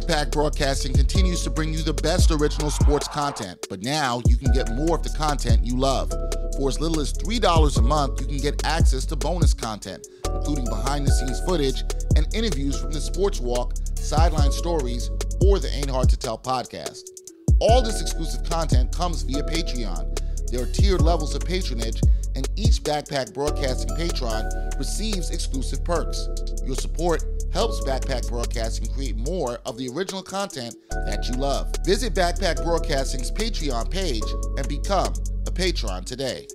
Backpack Broadcasting continues to bring you the best original sports content, but now you can get more of the content you love. For as little as $3 a month, you can get access to bonus content, including behind-the-scenes footage and interviews from the Sports Walk, Sideline Stories, or the Ain't Hard to Tell podcast. All this exclusive content comes via Patreon. There are tiered levels of patronage, and each Backpack Broadcasting patron receives exclusive perks. Your support helps Backpack Broadcasting create more of the original content that you love. Visit Backpack Broadcasting's Patreon page and become a patron today.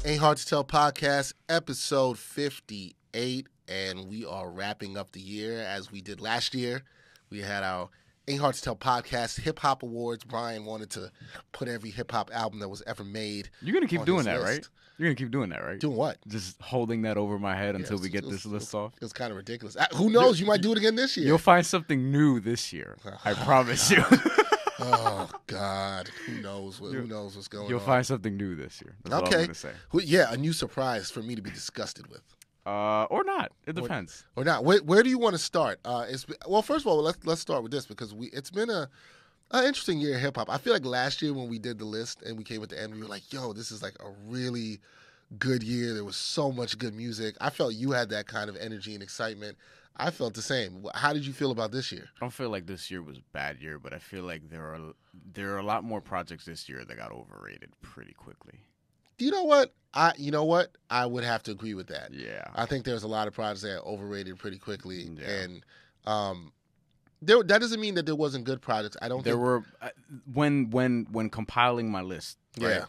Ain't Hard to Tell podcast, episode 58, and we are wrapping up the year as we did last year. We had our Ain't Hard to Tell podcast Hip Hop Awards. Brian wanted to put every hip hop album that was ever made. You're gonna keep doing that, list. right? You're gonna keep doing that, right? Doing what? Just holding that over my head until we get this list off. It was kind of ridiculous. Who knows? You might do it again this year. You'll find something new this year. I promise you. Oh God, who knows what's going on? You'll find something new this year. That's all I'm gonna say. Yeah, a new surprise for me to be disgusted with. Or not. It depends. Or not. Where do you want to start? Well, first of all, let's start with this because it's been an interesting year in hip hop. I feel like last year when we did the list and we came at the end, we were like, "Yo, this is like a really good year. There was so much good music." I felt you had that kind of energy and excitement. I felt the same. How did you feel about this year? I don't feel like this year was a bad year, but I feel like there are a lot more projects this year that got overrated pretty quickly. You know what? I would have to agree with that. Yeah. I think there's a lot of projects that are overrated pretty quickly, and that doesn't mean that there wasn't good projects. I don't. There were when compiling my list. Right, yeah.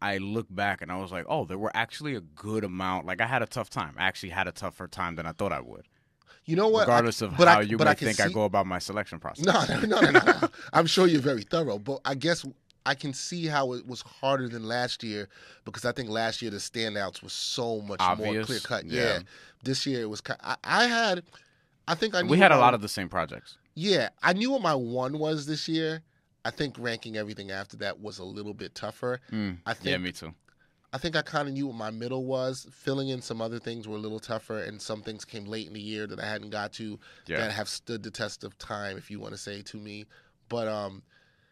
I look back and I was like, oh, there were actually a good amount. Like I had a tough time. I actually had a tougher time than I thought I would. You know what? Regardless of how you may think I go about my selection process. No. I'm sure you're very thorough, but I guess I can see how it was harder than last year because I think last year the standouts were so much more clear cut. Yeah. This year it was. We had a lot of the same projects. Yeah, I knew what my one was this year. I think ranking everything after that was a little bit tougher. Yeah, me too. I think I kind of knew what my middle was. Filling in some other things were a little tougher, and some things came late in the year that I hadn't got to that have stood the test of time, if you want to say to me. But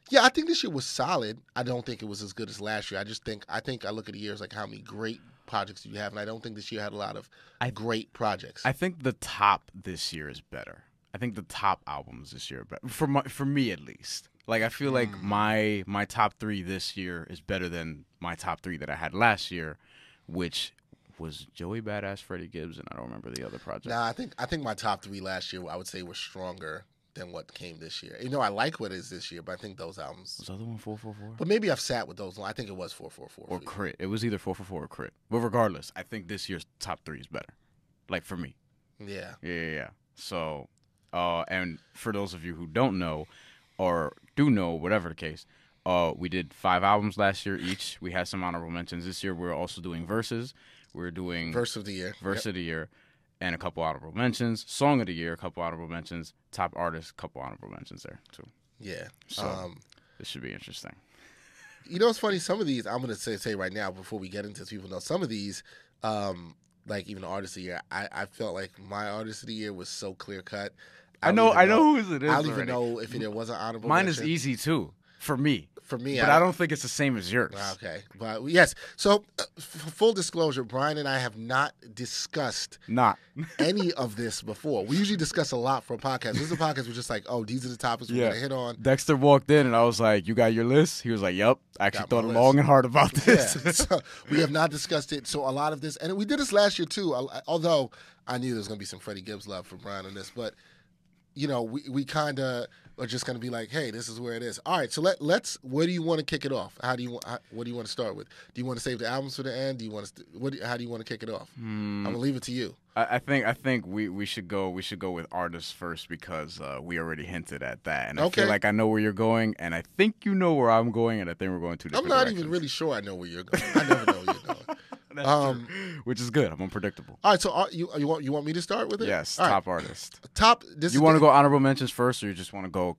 yeah, I think this year was solid. I don't think it was as good as last year. I think I look at the years like how many great projects do you have, and I don't think this year had a lot of great projects. I think the top this year is better. I think the top albums this year are better for me at least. Like I feel like my top three this year is better than my top three that I had last year, which was Joey Badass, Freddie Gibbs, and I don't remember the other project. Nah, I think my top three last year I would say were stronger than what came this year. You know, I like what is this year, but I think those albums. Was the other one 444? But maybe I've sat with those. I think it was 444. Or Crit. It was either 444 or Crit. But regardless, I think this year's top three is better. Like for me. Yeah. Yeah. So, and for those of you who don't know, or do know, whatever the case, we did 5 albums last year each. We had some honorable mentions. This year we're also doing verses. We're doing Verse of the Year. Of the Year, and a couple honorable mentions. Song of the Year, a couple honorable mentions. Top Artist, a couple honorable mentions there, too. Yeah. So this should be interesting. You know what's funny? Some of these, I'm going to say right now before we get into this, people know, some of these, like even Artist of the Year, I felt like my Artist of the Year was so clear-cut. I know whose it is. I don't even know if it was an honorable Mine mention. is easy, too, for me. But I don't think it's the same as yours. Okay. But yes. So, full disclosure, Brian and I have not discussed any of this before. We usually discuss a lot for a podcast. This is a podcast we're just like, oh, these are the topics we're going to hit on. Dexter walked in and I was like, you got your list? He was like, yep. I actually thought long and hard about this. Yeah. So we have not discussed it. So a lot of this, and we did this last year too, although I knew there was going to be some Freddie Gibbs love for Brian on this, but you know, we kind of are just going to be like, hey, this is where it is. All right, so let's. Where do you want to kick it off? What do you want to start with? Do you want to save the albums for the end? Do you want to? How do you want to kick it off? I'm gonna leave it to you. I think we should go with artists first because we already hinted at that, and I feel like I know where you're going, and I think you know where I'm going, and I think we're going two different directions. I'm not even really sure I know where you're going. I never know where you're going. That's true. Which is good. I'm unpredictable. All right, so you want me to start with it? Yes, all top right. artist. You want to go honorable mentions first, or you just want to go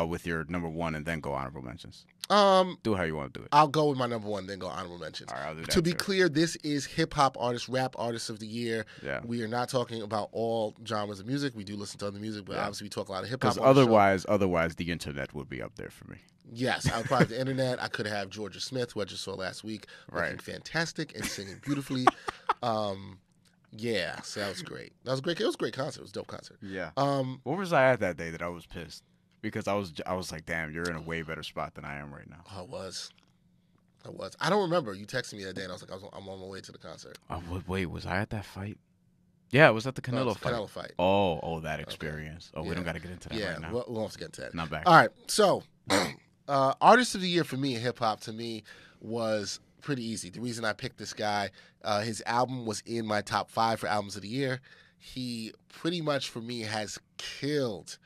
with your number one and then go honorable mentions? Do how you want to do it. I'll go with my number one, then go honorable mentions. All right, I'll do that to be too. clear, this is hip-hop artist, rap artist of the year. Yeah. We are not talking about all genres of music. We do listen to other music, but obviously we talk a lot of hip-hop. Because otherwise the internet would be up there for me. Yes, I would probably the internet. I could have Georgia Smith, who I just saw last week, looking fantastic and singing beautifully. Yeah, so that was great. That was great. It was a great concert. It was a dope concert. Yeah. Where was I at that day that I was pissed? Because I was like, damn, you're in a way better spot than I am right now. I was. I don't remember. You texted me that day, and I was like, I'm on my way to the concert. Wait, was I at that fight? Yeah, it was at the Canelo fight. Canelo fight. Oh, that experience. Okay. We don't got to get into that right now. Yeah, we'll have to get into that. Not back. All right, so artist of the year for me in hip-hop, to me, was pretty easy. The reason I picked this guy, his album was in my top 5 for albums of the year. He pretty much, for me, has killed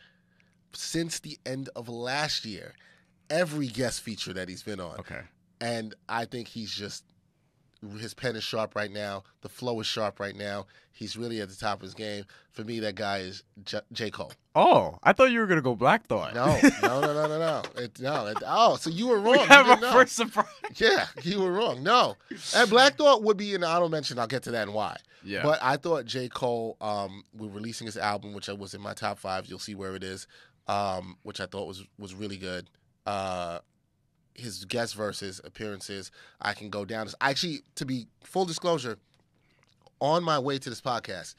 since the end of last year every guest feature that he's been on. Okay. And I think he's just, his pen is sharp right now. The flow is sharp right now. He's really at the top of his game. For me, that guy is J. Cole. Oh, I thought you were going to go Black Thought. No. So you were wrong. We have our first surprise. Yeah, you were wrong. No. And Black Thought would be an honorable mention. I'll get to that and why. Yeah. But I thought J. Cole, we're releasing his album, which was in my top 5. You'll see where it is, which I thought was really good. His guest verses, appearances, I can go down. Actually, to be full disclosure, on my way to this podcast,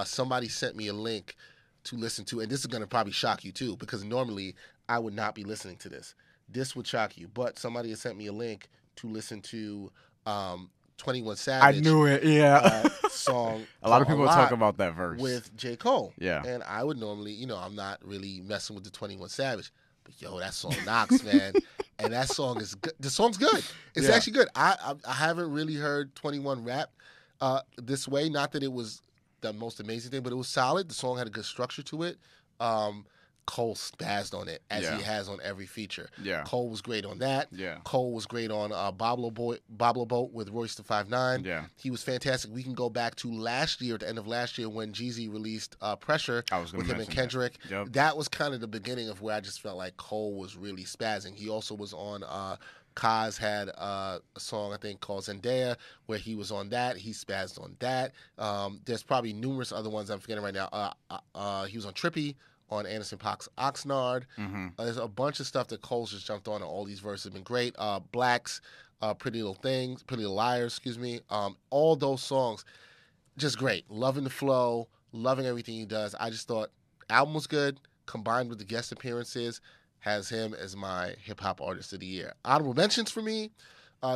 somebody sent me a link to listen to, and this is going to probably shock you too, because normally I would not be listening to this. This would shock you, but somebody has sent me a link to listen to 21 Savage. I knew it, yeah. Song. A lot of people talk about that verse. With J. Cole. Yeah. And I would normally, I'm not really messing with the 21 Savage. But yo, that song knocks, man. And that song is good. The song's good. It's actually good. I haven't really heard 21 rap this way. Not that it was the most amazing thing, but it was solid. The song had a good structure to it. Cole spazzed on it, as he has on every feature. Yeah. Cole was great on that. Yeah. Cole was great on Bablo Boat with Royce da 5'9". Yeah. He was fantastic. We can go back to last year, at the end of last year, when Jeezy released Pressure with him and Kendrick. That was kind of the beginning of where I just felt like Cole was really spazzing. He also was on Kaz had a song, I think, called Zendaya, where he was on that. He spazzed on that. There's probably numerous other ones I'm forgetting right now. He was on Trippie, on Anderson .Paak's Oxnard. Mm-hmm. There's a bunch of stuff that Cole's just jumped on, and all these verses have been great. Black's Pretty Little Things, Pretty Little Liars, all those songs, just great. Loving the flow, loving everything he does. I just thought album was good, combined with the guest appearances, has him as my hip-hop artist of the year. Honorable mentions for me,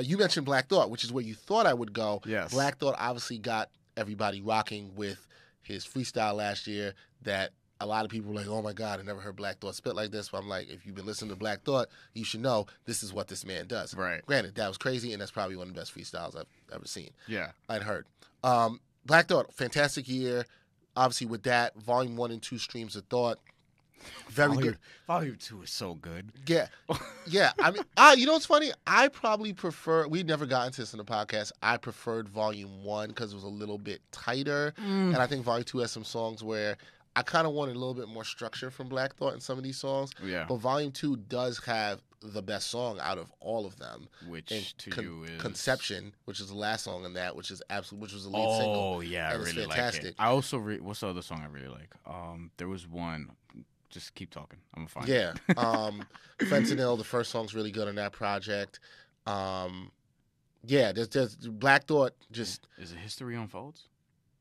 you mentioned Black Thought, which is where you thought I would go. Yes. Black Thought obviously got everybody rocking with his freestyle last year that a lot of people were like, oh my God, I never heard Black Thought spit like this. But I'm like, if you've been listening to Black Thought, you should know this is what this man does. Right. Granted, that was crazy, and that's probably one of the best freestyles I've ever seen. Yeah. I'd heard. Black Thought, fantastic year. Obviously, with that, Volume 1 and 2 Streams of Thought, very good. Volume 2 is so good. Yeah. Yeah. I mean, you know what's funny? I probably prefer, we never got into this in the podcast, I preferred Volume 1 because it was a little bit tighter. And I think Volume 2 has some songs where I kind of wanted a little bit more structure from Black Thought in some of these songs. Yeah. But Volume 2 does have the best song out of all of them. Which you is? Conception, which is the last song in that, which was the lead single. Oh, yeah, I really like it. I also, what's the other song I really like? There was one, just keep talking. I'm fine. Yeah. Fentanyl, the first song's really good on that project. Yeah, there's Black Thought just... Is it History Unfolds?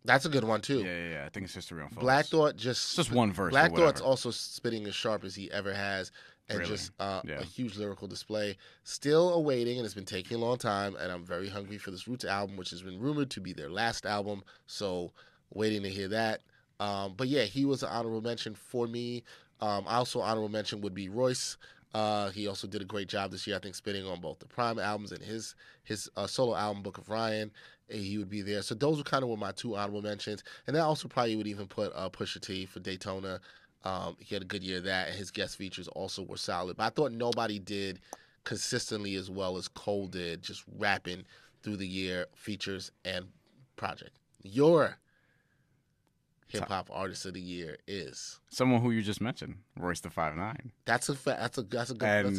That's a good one, too. Yeah. I think it's History Unfolds. Black Thought just... It's just one verse. Black Thought's also spitting as sharp as he ever has, and really? Just a huge lyrical display. Still awaiting, and it's been taking a long time, and I'm very hungry for this Roots album, which has been rumored to be their last album, so waiting to hear that. But yeah, he was an honorable mention for me. Also honorable mention would be Royce. He also did a great job this year, I think, spitting on both the Prime albums and his solo album, Book of Ryan. He would be there. So those were kind of my two honorable mentions. And that also probably would even put Pusha T for Daytona. He had a good year of that, and his guest features also were solid. But I thought nobody did consistently as well as Cole did, just rapping through the year features and project. Your hip hop artist of the year is someone who you just mentioned, Royce the 5'9". That's a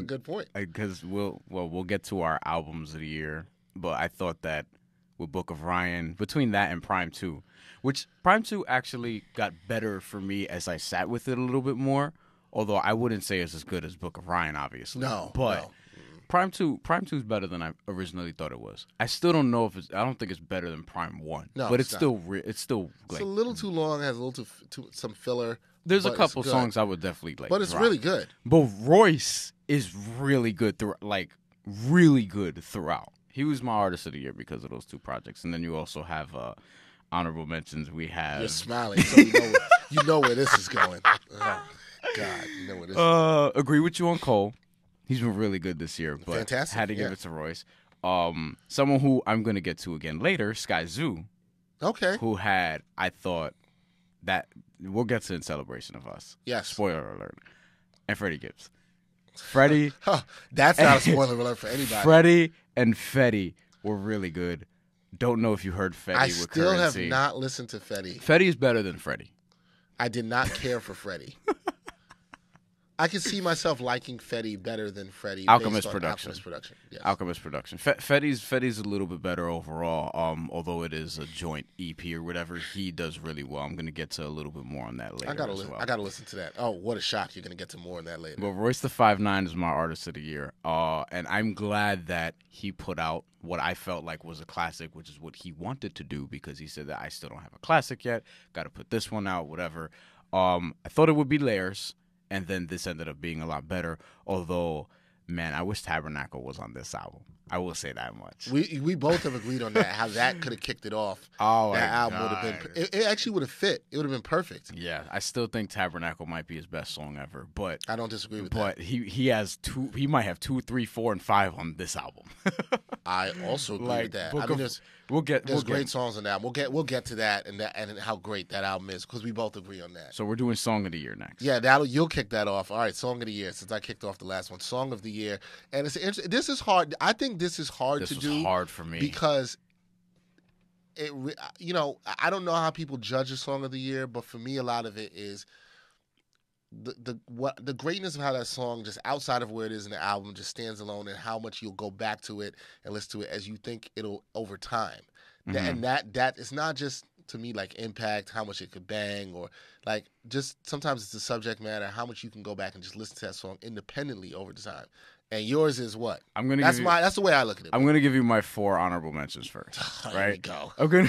good point. Because we'll get to our albums of the year, but I thought that with Book of Ryan, between that and Prime 2, which Prime 2 actually got better for me as I sat with it a little bit more, although I wouldn't say it's as good as Book of Ryan, obviously. But Prime 2 is better than I originally thought it was. I still don't know if I don't think it's better than Prime 1. No, but it's not. still it's a little too long, has a little too some filler. There's a couple songs I would definitely But it's really good. But Royce is really good really good throughout. He was my artist of the year because of those two projects. And then you also have honorable mentions. We have You're smiling, so you know where this is going. Oh, God, you know where this is going. Agree with you on Cole. He's been really good this year, but fantastic. Had to give it to Royce. Someone who I'm going to get to again later, Sky Zoo. Okay. Who had, I thought, that we'll get to in Celebration of Us. Yes. Spoiler alert. And Freddie Gibbs. Freddie. That's not a spoiler alert for anybody. Freddie and Fetty were really good. Don't know if you heard Fetty with Currency. I still have not listened to Fetty. Fetty is better than Freddie. I did not care for Freddie. I can see myself liking Fetty better than Freddie. Alchemist Production. Yes. Alchemist Production. Fetty's a little bit better overall, although it is a joint EP or whatever. He does really well. I'm going to get to a little bit more on that later. I got to listen to that. Oh, what a shock. You're going to get to more on that later. But Royce the 5'9" is my artist of the year. And I'm glad that he put out what I felt like was a classic, which is what he wanted to do, because he said that I still don't have a classic yet. Got to put this one out, whatever. I thought it would be Layers. And then this ended up being a lot better. Although, man, I wish Tabernacle was on this album. I will say that much. We both have agreed on that, how that could have kicked it off. Oh, that album would have been. It actually would have fit. It would have been perfect. Yeah, I still think Tabernacle might be his best song ever. But I don't disagree with that. But he has two. He might have 2, 3, 4, and 5 on this album. I also agree with that. I mean, there's great songs on that. We'll get to that and how great that album is, because we both agree on that. So we're doing Song of the Year next. Yeah, you'll kick that off. All right, Song of the Year, since I kicked off the last one. Song of the Year. And this is hard. I think this is hard to do. This was hard for me. Because I don't know how people judge a Song of the Year, but for me a lot of it is the greatness of how that song, just outside of where it is in the album, just stands alone, and how much you'll go back to it and listen to it as you think it'll over time. Mm-hmm. And that it's not just, to me, like impact, how much it could bang, or like just sometimes it's the subject matter, how much you can go back and just listen to that song independently over time. And yours is what? That's the way I look at it. I'm going to give you my 4 honorable mentions first. Right? There we go. I'm going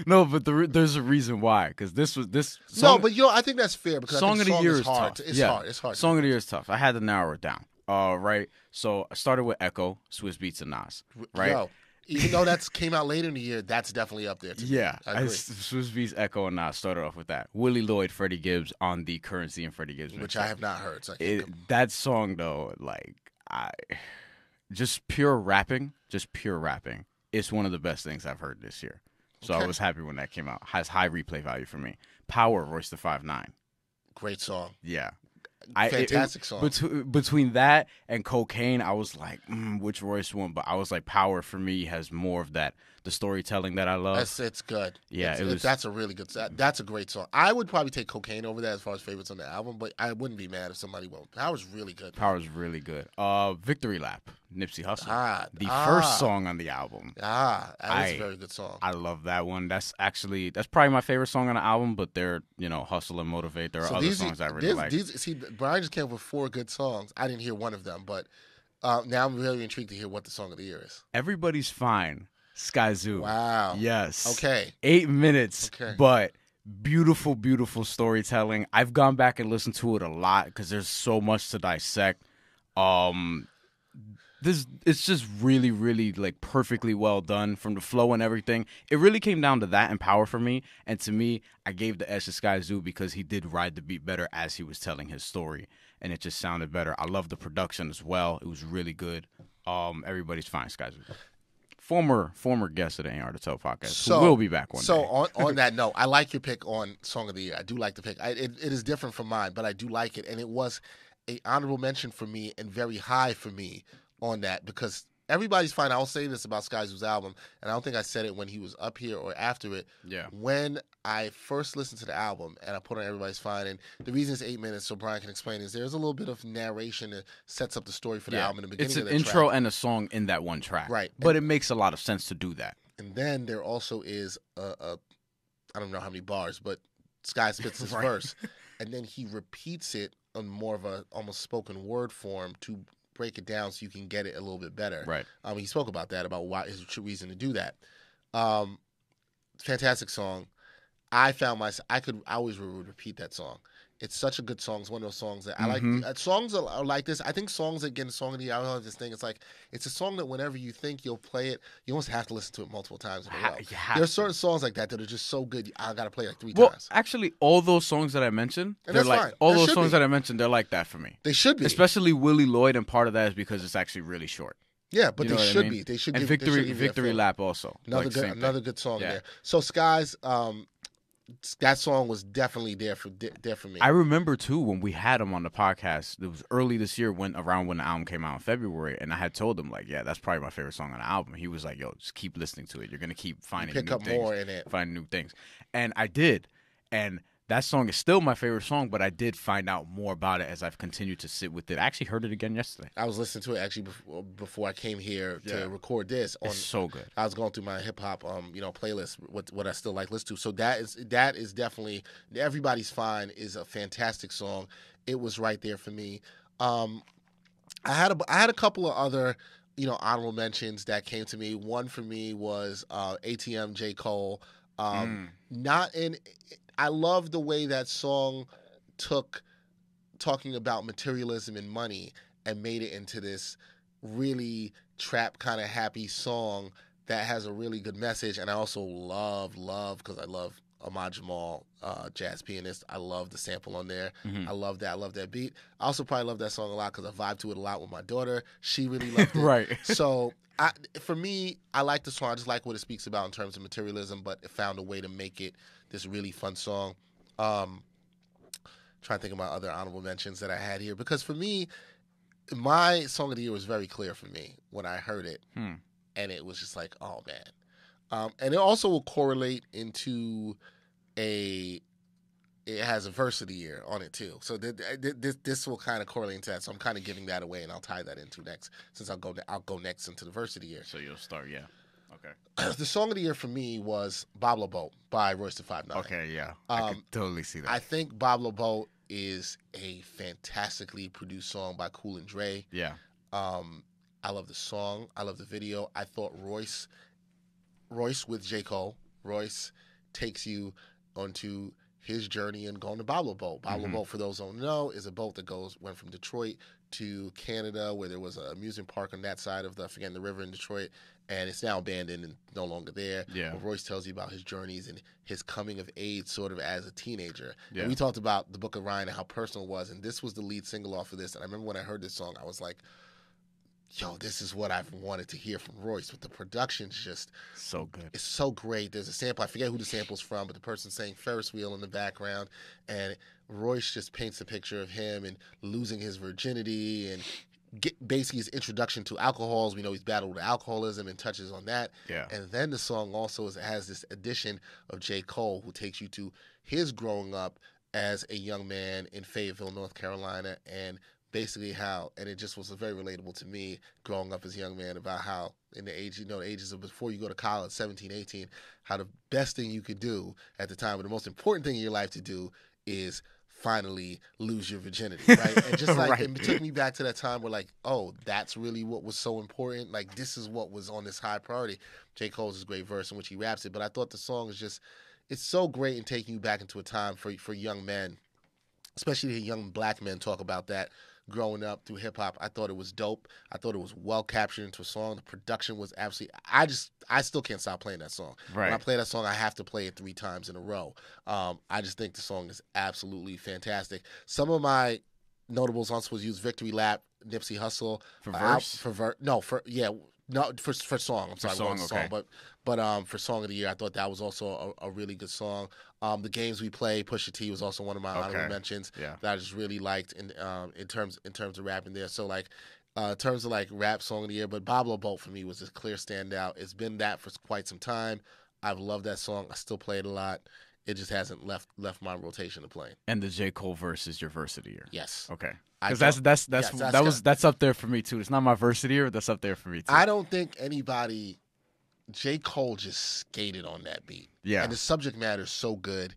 No, but there's a reason why, because this song. No, but I think that's fair, because Song of the Year is hard. tough. It's hard. Song of the Year is tough. I had to narrow it down. Right. So I started with Echo, Swizz Beatz, and Nas. Right. Yo, even though that came out later in the year, that's definitely up there. Yeah, Swizz Beatz, Echo, and Nas started off with that. Willie Lloyd, Freddie Gibbs on the Currency and Freddie Gibbs, which I have not heard. So that song though, just pure rapping. It's one of the best things I've heard this year. So I was happy when that came out. Has high replay value for me. Power, Royce the 5'9". Great song. Yeah. Fantastic song. Between that and Cocaine, I was like, which Royce one? But I was like, Power for me has more of that, the storytelling that I love. It's good. Yeah, that's a really good. That's a great song. I would probably take Cocaine over that as far as favorites on the album, but I wouldn't be mad if somebody won't. Power's really good. Power's really good. Victory Lap, Nipsey Hussle, the first song on the album. That is a very good song. I love that one. That's probably my favorite song on the album. But they're Hustle and Motivate. There are other songs I really like. See, Bryan just came up with 4 good songs. I didn't hear one of them, but now I'm really intrigued to hear what the Song of the Year is. Everybody's Fine, Sky Zoo. Wow. Yes. Okay. 8 minutes. Okay. But beautiful, beautiful storytelling. I've gone back and listened to it a lot because there's so much to dissect. It's just really, really like perfectly well done from the flow and everything. It really came down to that and Power for me. And to me, I gave the edge to Sky Zoo because he did ride the beat better as he was telling his story, and it just sounded better. I love the production as well. It was really good. Everybody's Fine, Sky Zoo. Former guest of the AHTT podcast, who will be back one day. So on that note, I like your pick on Song of the Year. I do like the pick. It is different from mine, but I do like it, and it was an honorable mention for me and very high for me on that, because Everybody's Fine. I'll say this about Sky Zoo's album, and I don't think I said it when he was up here or after it. Yeah. When I first listened to the album and I put on Everybody's Fine, and the reason it's 8 minutes, so Brian can explain, is there's a little bit of narration that sets up the story for the album in the beginning. It's an of the intro track. and a song in that one track. Right. But it makes a lot of sense to do that. And then there also is a I don't know how many bars, but Sky spits his Right. verse, and then he repeats it on more of a almost spoken word form to break it down so you can get it a little bit better. Right. He spoke about that, about why his true reason to do that. Fantastic song. I always would repeat that song. It's such a good song. It's one of those songs that I like. Songs are like this. I think songs that get a song of the year, I don't have this thing. It's like, it's a song that whenever you think you'll play it, you almost have to listen to it multiple times in a row. There's certain songs like that that are just so good, I got to play like 3 times. Actually, all those songs that I mentioned, And they're that's like fine. all That those should songs be. that I mentioned, they're like that for me. They should be. Especially Willie Lloyd, and part of that is because it's actually really short. Yeah, but You know they what I should mean? be. They should And give, they should give you a Victory feel. Lap also. Another like, good, same thing. another good song Yeah. there. So Skies, that song was definitely there for me. I remember too when we had him on the podcast. It was early this year, around when the album came out in February, and I had told him like, yeah, that's probably my favorite song on the album. He was like, yo, just keep listening to it. You're gonna keep finding pick new up things, more in it. finding new things, and I did, and that song is still my favorite song. But I did find out more about it as I've continued to sit with it. I actually heard it again yesterday. I was listening to it actually before I came here to record this. It's so good. I was going through my hip hop, playlist. What I still like listen to. So that is definitely Everybody's Fine is a fantastic song. It was right there for me. I had a couple of other honorable mentions that came to me. One for me was ATM J. Cole. I love the way that song took talking about materialism and money and made it into this really trap kind of happy song that has a really good message. And I also love, because I love Ahmad Jamal, jazz pianist. I love the sample on there. I love that. I love that beat. I also probably love that song a lot because I vibe to it a lot with my daughter. She really loved it. Right. So for me, I like the song. I just like what it speaks about in terms of materialism, but it found a way to make it this really fun song. Trying to think of my other honorable mentions that I had here, because for me, my song of the year was very clear for me when I heard it, and it was just like, oh man. And it also will correlate into it has a verse of the year on it too. So this will kind of correlate into that. So I'm kind of giving that away, and I'll tie that into next, since I'll go next into the verse of the year. So you'll start, yeah. Okay. The song of the year for me was Bob LeBeau by Royce da 5'9". Okay, yeah. I could totally see that. I think Bob LeBeau is a fantastically produced song by Cool and Dre. Yeah. I love the song. I love the video. I thought Royce with J. Cole, Royce takes you onto his journey and going to Bob LeBeau. Bob LeBeau, for those who don't know, is a boat that went from Detroit to Canada, where there was an amusement park on that side of the river in Detroit, and it's now abandoned and no longer there. Yeah. But Royce tells you about his journeys and his coming of age sort of as a teenager. Yeah. And we talked about the Book of Ryan and how personal it was, and this was the lead single off of this. And I remember when I heard this song, I was like, yo, this is what I've wanted to hear from Royce. But the production's just so good. It's so great. There's a sample. I forget who the sample's from, but the person's saying Ferris wheel in the background. And Royce just paints a picture of him and losing his virginity and basically his introduction to alcohols. We know he's battled with alcoholism and touches on that. Yeah. And then the song also has this addition of J. Cole, who takes you to his growing up as a young man in Fayetteville, North Carolina, and basically and it just was very relatable to me growing up as a young man, about how in the ages of before you go to college, 17, 18, how the best thing you could do at the time, but the most important thing in your life to do is finally lose your virginity, right? And just like Right. It took me back to that time where like, oh, that's really what was so important. Like, this is what was on this high priority. J. Cole's a great verse in which he raps it, but I thought the song is just, it's so great in taking you back into a time for young men, especially young black men, talk about that growing up through hip hop. I thought it was dope. I thought it was well captured into a song. The production was absolutely, I still can't stop playing that song. Right. When I play that song, I have to play it 3 times in a row. I just think the song is absolutely fantastic. Some of my notables on was use Victory Lap, Nipsey Hussle. For verse? For song. I'm sorry, song, song, okay. but for song of the year, I thought that was also a really good song. The Games We Play, Pusha T was also one of my honorable mentions Yeah. that I just really liked in terms of rapping there. So like, In terms of like rap song of the year, but Pablo Boat for me was a clear standout. It's been that for quite some time. I've loved that song. I still play it a lot. It just hasn't left my rotation of playing. And the J. Cole verse is your verse of the year. Yes. Okay. Because that's up there for me too. It's not my verse of the year, but that's up there for me too. I don't think anybody. J. Cole just skated on that beat. Yeah. And the subject matter is so good,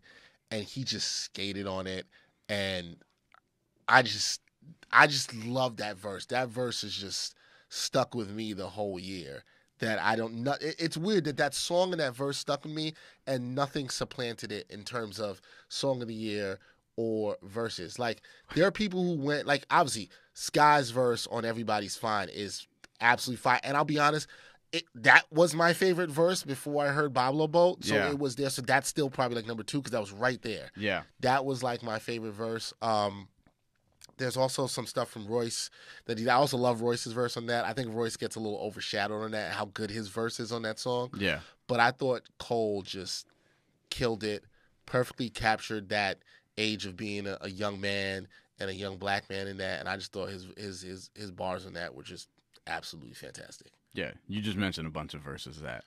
and he just skated on it, and I just love that verse. That verse is just stuck with me the whole year. That I don't know. It's weird that song and that verse stuck with me, and nothing supplanted it in terms of song of the year or verses. Like, there are people who went, like, obviously, Sky's verse on Everybody's Fine is absolutely fine. And I'll be honest, that was my favorite verse before I heard Pablo Boat. So it was there. So that's still probably like number 2 because that was right there. Yeah. That was like my favorite verse. There's also some stuff from Royce I also love Royce's verse on that. I think Royce gets a little overshadowed on that, how good his verse is on that song. Yeah. But I thought Cole just killed it, perfectly captured that age of being a young man and a young black man in that. And I just thought his bars on that were just absolutely fantastic. Yeah, you just mentioned a bunch of verses that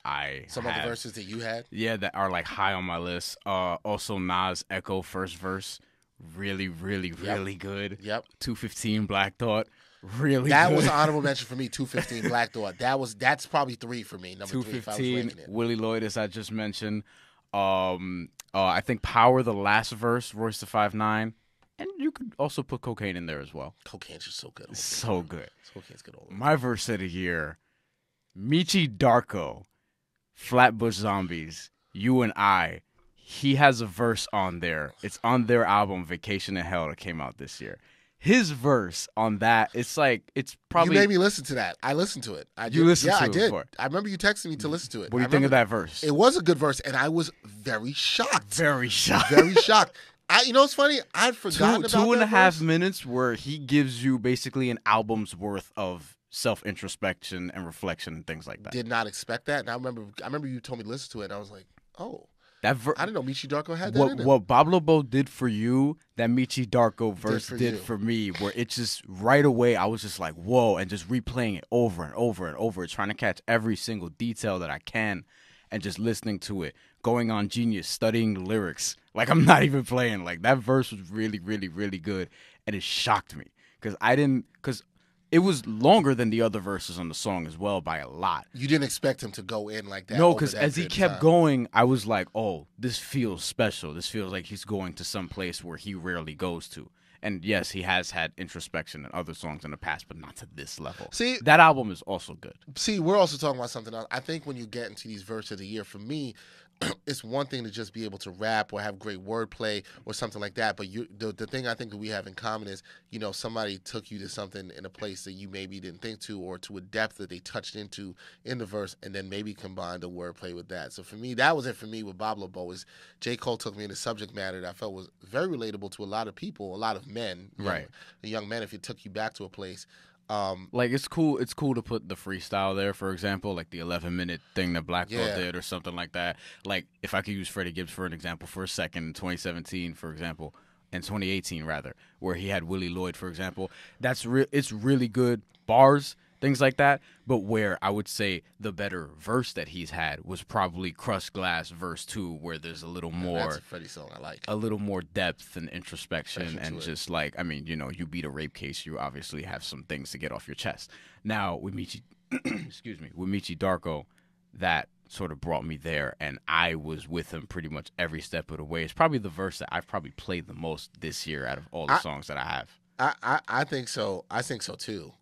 Some of the verses that you had? Yeah, that are like high on my list. Also, Nas Echo first verse. Really, really, really good. Yep. 215 Black Thought. Really that good. Was an honorable mention for me, 215 Black Thought. That's probably 3 for me, number 3 if I was ranking it. Willie Lloyd, as I just mentioned. I think Power, the last verse, Royce the 5'9". And you could also put Cocaine in there as well. Cocaine's just so good. So good. Cocaine's good. My verse of the year, Michi Darko, Flatbush Zombies, You and I. He has a verse on there. It's on their album Vacation in Hell that came out this year. His verse on that, it's probably... You made me listen to that. I listened to it. You listened to it did. before. I remember you texting me to listen to it. What do you think of that verse? It was a good verse, and I was very shocked. Very shocked. Very shocked. You know what's funny? I'd forgotten about 2.5 minutes where he gives you basically an album's worth of self-introspection and reflection and things like that. Did not expect that. And I remember you told me to listen to it, and I was like, oh. I didn't know Michi Darko had that in it. What Pablo Bo did for you, that Michi Darko verse did for me, where it just right away I was just like, whoa, and just replaying it over and over and over, trying to catch every single detail that I can and just listening to it, going on Genius, studying the lyrics. Like, I'm not even playing. Like, that verse was really, really, really good, and it shocked me because it was longer than the other verses on the song as well by a lot. You didn't expect him to go in like that. No, because as he kept going, I was like, oh, this feels special. This feels like he's going to some place where he rarely goes to. And yes, he has had introspection in other songs in the past, but not to this level. See, that album is also good. See, we're also talking about something else. I think when you get into these verses of the year, for me, it's one thing to just be able to rap or have great wordplay or something like that. But the thing I think that we have in common is, somebody took you to something in a place that you maybe didn't think to, or to a depth that they touched into in the verse, and then maybe combined the wordplay with that. So for me, that was it for me with Pablo Bo. Is J. Cole took me in a subject matter that I felt was very relatable to a lot of people, a lot of men, right? Young men. If it took you back to a place. Like, it's cool to put the freestyle there, for example, like the 11-minute thing that Black Thought did or something like that. Like, if I could use Freddie Gibbs for an example for a second, in 2017, for example, in 2018 rather, where he had Willie Lloyd, for example, it's really good bars, things like that. But where I would say the better verse that he's had was probably Crushed Glass verse 2, where there's a little more. That's a Freddie song I like. A little more depth and introspection, and just like, I mean, you beat a rape case, you obviously have some things to get off your chest. Now with Michi, with Michi Darko, that sort of brought me there, and I was with him pretty much every step of the way. It's probably the verse that I've probably played the most this year out of all the songs that I have. I think so. I think so too.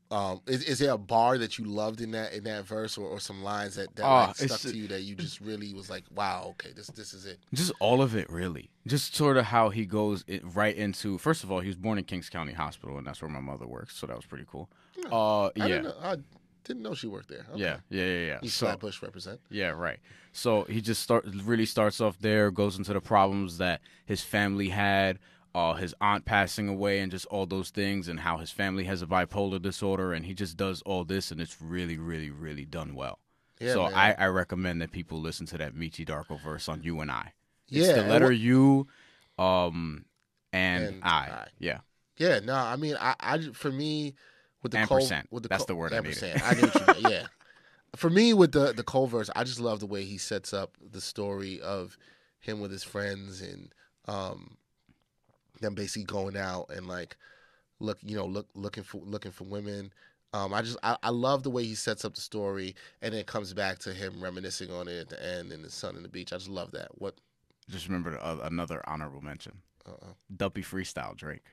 Is there a bar that you loved in that verse, or some lines that stuck to you that you just really was like, wow, okay, this is it? Just all of it, really. Just sort of how he goes right into. First of all, he was born in Kings County Hospital, and that's where my mother works, so that was pretty cool. I didn't know she worked there. Okay. Yeah. East Flatbush represent. Yeah, right. So he just really starts off there, goes into the problems that his family had. His aunt passing away and just all those things, and how his family has a bipolar disorder, and he just does all this, and it's really, really, really done well. Yeah, so I recommend that people listen to that Michi Darko verse on You and I. It's the letter U, and I. Yeah. Yeah, no, I mean, I for me, with the ampersand. That's the word I needed. ampersand. I knew what you meant. Yeah. For me, with the Cole verse, I just love the way he sets up the story of him with his friends and them basically going out and like looking for women. I love the way he sets up the story, and then it comes back to him reminiscing on it at the end and the sun and the beach. I just love that. What? Just remembered another honorable mention. Duppy freestyle Drake.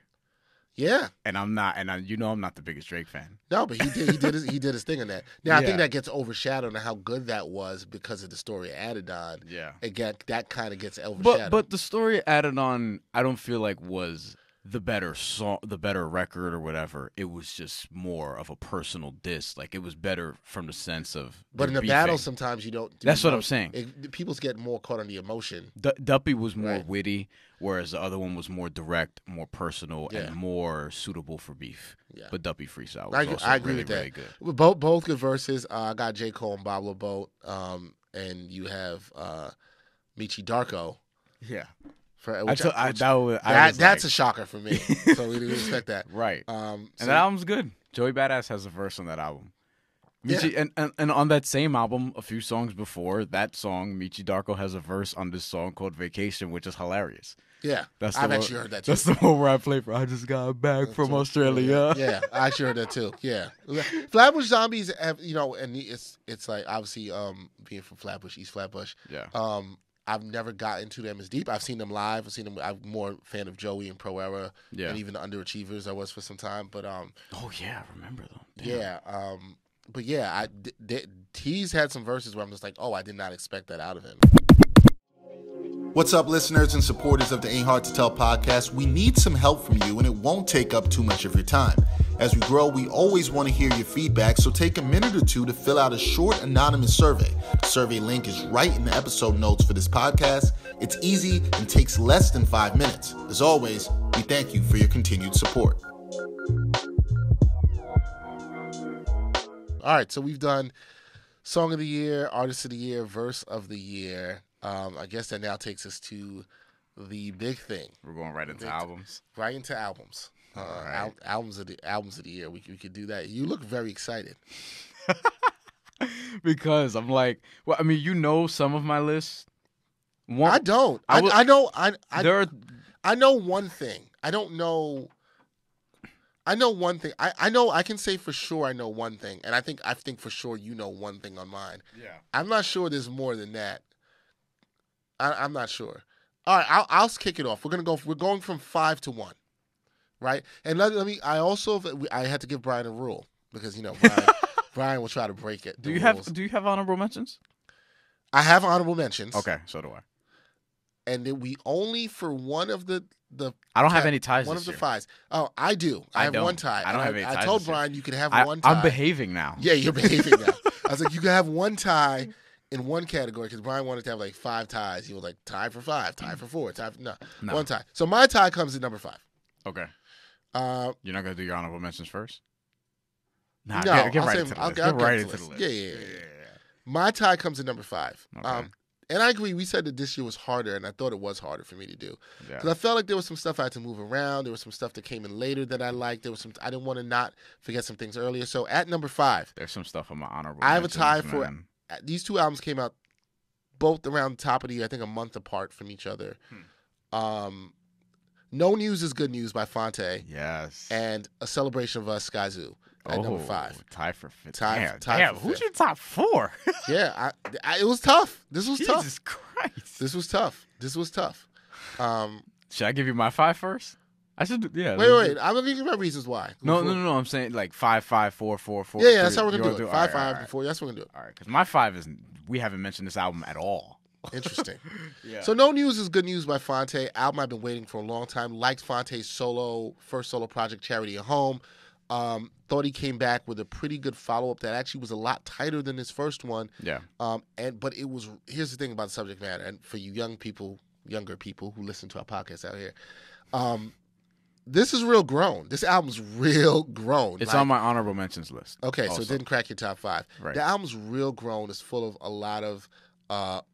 Yeah, and I'm not the biggest Drake fan. No, but he did his thing on that. Now I think that gets overshadowed on how good that was because of the story added on. Yeah, again, that kind of gets overshadowed. But the story added on, I don't feel like was the better song, the better record or whatever. It was just more of a personal diss. Like it was better from the sense of. But in the battle, sometimes you don't. That's what I'm saying. People get more caught on the emotion. Duppy was more witty, whereas the other one was more direct, more personal, and more suitable for beef. Yeah. But Duppy freestyle was also I agree really, with that. really good. Both good verses. I got J. Cole and Bob LeBoat, and you have Michi Darko. Yeah. That's a shocker for me. So we didn't expect that. Right. And that album's good. Joey Badass has a verse on that album. Michi, and on that same album, a few songs before that song, Michi Darko has a verse on this song called Vacation, which is hilarious. Yeah. I've actually heard that too. That's the one where I play for I just got back from Australia. Yeah, I actually heard that too. Yeah. Flatbush Zombies have, and it's like obviously being from Flatbush, East Flatbush. Yeah. I've never got into them as deep. I've seen them live. I'm more a fan of Joey and Pro Era, and even the Underachievers I was for some time. But oh yeah, I remember them. Damn. Yeah, but yeah, he's had some verses where I'm just like, oh, I did not expect that out of him. What's up, listeners and supporters of the Ain't Hard to Tell podcast? We need some help from you, and it won't take up too much of your time. As we grow, we always want to hear your feedback, so take a minute or two to fill out a short anonymous survey. The survey link is right in the episode notes for this podcast. It's easy and takes less than 5 minutes. As always, we thank you for your continued support. All right, so we've done Song of the Year, Artist of the Year, Verse of the Year. I guess that now takes us to the big thing. We're going right into albums. Right into albums. Right. Albums of the year. We could do that. You look very excited. Because I'm like, well, I mean, some of my lists. I don't. I know. I know one thing. I don't know. I know one thing. I know. I can say for sure I know one thing, and I think for sure you know one thing on mine. Yeah. I'm not sure there's more than that. I'm not sure. All right, I'll kick it off. We're going from 5 to 1, right? And let me. I had to give Bryan a rule because Bryan will try to break it. Do you have honorable mentions? I have honorable mentions. Okay, so do I. And then we only for one of the. I don't have any ties. One of the fives. Oh, I do. I have one tie. I don't have any ties. I told Bryan you could have one tie. I'm behaving now. Yeah, you're behaving now. I was like, you can have one tie in one category because Bryan wanted to have like 5 ties. He was like, tie for 5, tie for 4, no, one tie. So my tie comes at number 5. Okay. You're not gonna do your honorable mentions first? Nah, no, get right into the list. Get right into the list. Yeah. My tie comes at number 5. Okay. And I agree. We said that this year was harder, and I thought it was harder for me to do because I felt like there was some stuff I had to move around. There was some stuff that came in later that I liked. There was some I didn't want to not forget some things earlier. So at number 5, there's some stuff on my honorable. I have a tie for these 2 albums came out both around the top of the year. I think a month apart from each other. No News is Good News by Fonte. Yes. And A Celebration of Us, Skyzoo. At number 5. Tie for 5th. Damn, who's your top 4? Yeah, it was tough. This was tough. Jesus Christ. This was tough. Should I give you my 5 first? I should. Yeah. Wait. I'm gonna give you my reasons why. No. I'm saying like 5, 5, 4, 4, 4. Yeah, that's how we're gonna do it. 5, 5, 4. That's what we're gonna do it. All right, because my 5 is we haven't mentioned this album at all. Interesting. Yeah. So No News is Good News by Fonte. Album I've been waiting for a long time. Liked Fonte's first solo project, Charity at Home. Thought he came back with a pretty good follow-up that actually was a lot tighter than his first one. Yeah. But it was. Here's the thing about the subject matter, and for you younger people who listen to our podcast out here, this is real grown. This album's real grown. It's on my honorable mentions list. Okay, so it didn't crack your top 5. Right. The album's real grown. It's full of a lot of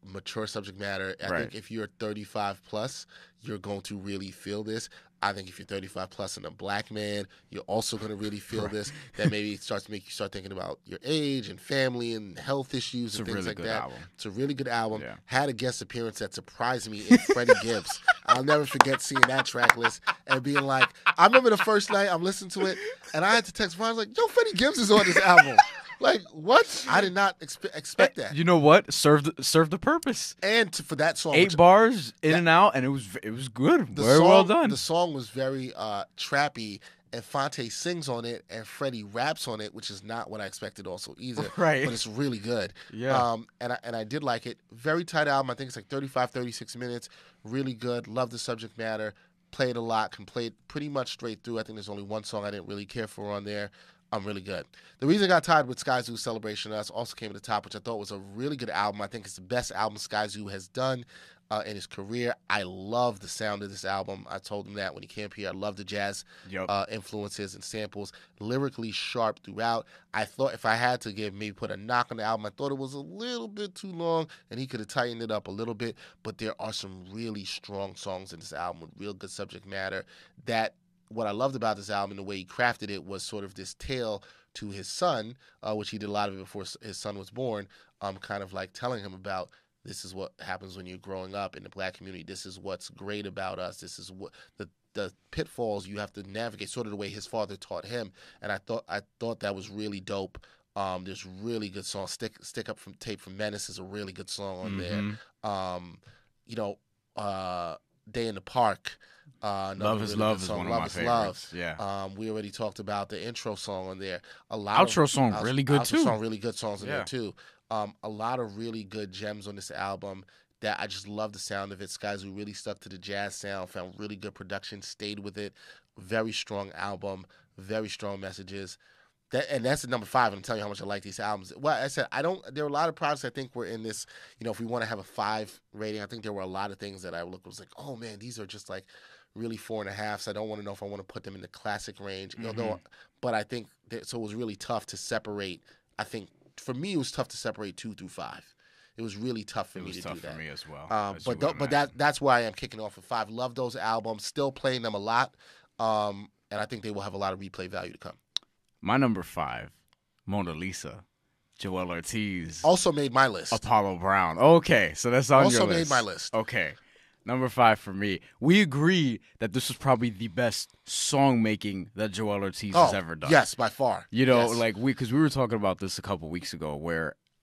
mature subject matter. I think if you're 35 plus, you're going to really feel this. I think if you're 35 plus and a black man, you're also going to really feel this. That maybe starts to make you start thinking about your age and family and health issues and things like that. It's a really good album. Yeah. Had a guest appearance that surprised me in Freddie Gibbs. I'll never forget seeing that track list and being like, I remember the first night I'm listening to it, and I had to text Brian. I was like, yo, Freddie Gibbs is on this album. Like, what? I did not expect that. You know what? Served the purpose. And for that song, 8 bars in and out, and it was good. Very well done. The song was very trappy, and Fonte sings on it, and Freddie raps on it, which is not what I expected also either. Right. But it's really good. Yeah. And I did like it. Very tight album. I think it's like 35, 36 minutes. Really good. Love the subject matter. Played a lot. Can play it pretty much straight through. I think there's only one song I didn't really care for on there. Really good. The reason I got tied with Sky Zoo's Celebration of Us also came to the top, which I thought was a really good album. I think it's the best album Sky Zoo has done in his career. I love the sound of this album. I told him that when he came here. I love the jazz influences and samples. Lyrically sharp throughout. I thought if I had to maybe put a knock on the album, I thought it was a little bit too long, and he could have tightened it up a little bit. But there are some really strong songs in this album with real good subject matter that what I loved about this album and the way he crafted it was sort of this tale to his son, which he did a lot of it before his son was born, kind of like telling him about this is what happens when you're growing up in the black community. This is what's great about us. This is what the pitfalls you have to navigate, sort of the way his father taught him. And I thought that was really dope. There's really good songs. Stick Up From Tape from Menace is a really good song on there. Day in the Park. Love is Love is one of my favorites. Yeah. We already talked about the intro song on there. Outro song really good too. Really good songs in there too. A lot of really good gems on this album that I just love the sound of it. Sky Zoo really stuck to the jazz sound, found really good production, stayed with it. Very strong album, very strong messages. That's at number 5, and I'm telling you how much I like these albums. Well, I said, there were a lot of projects I think were in this, if we want to have a 5 rating, I think there were a lot of things that I was like, oh man, these are just like really 4.5, so I don't want to know if I want to put them in the classic range. But I think, so it was really tough to separate. I think, for me, it was tough to separate 2 through 5. It was really tough for me to do that. It was tough for me as well. But that's why I am kicking off at 5. Love those albums, still playing them a lot, and I think they will have a lot of replay value to come. My number 5, Mona Lisa, Joel Ortiz. Also made my list. Apollo Brown. Okay, so that's on your list. Also made my list. Okay. Number 5 for me. We agree that this was probably the best song making that Joel Ortiz has ever done. Yes, by far. Because we were talking about this a couple weeks ago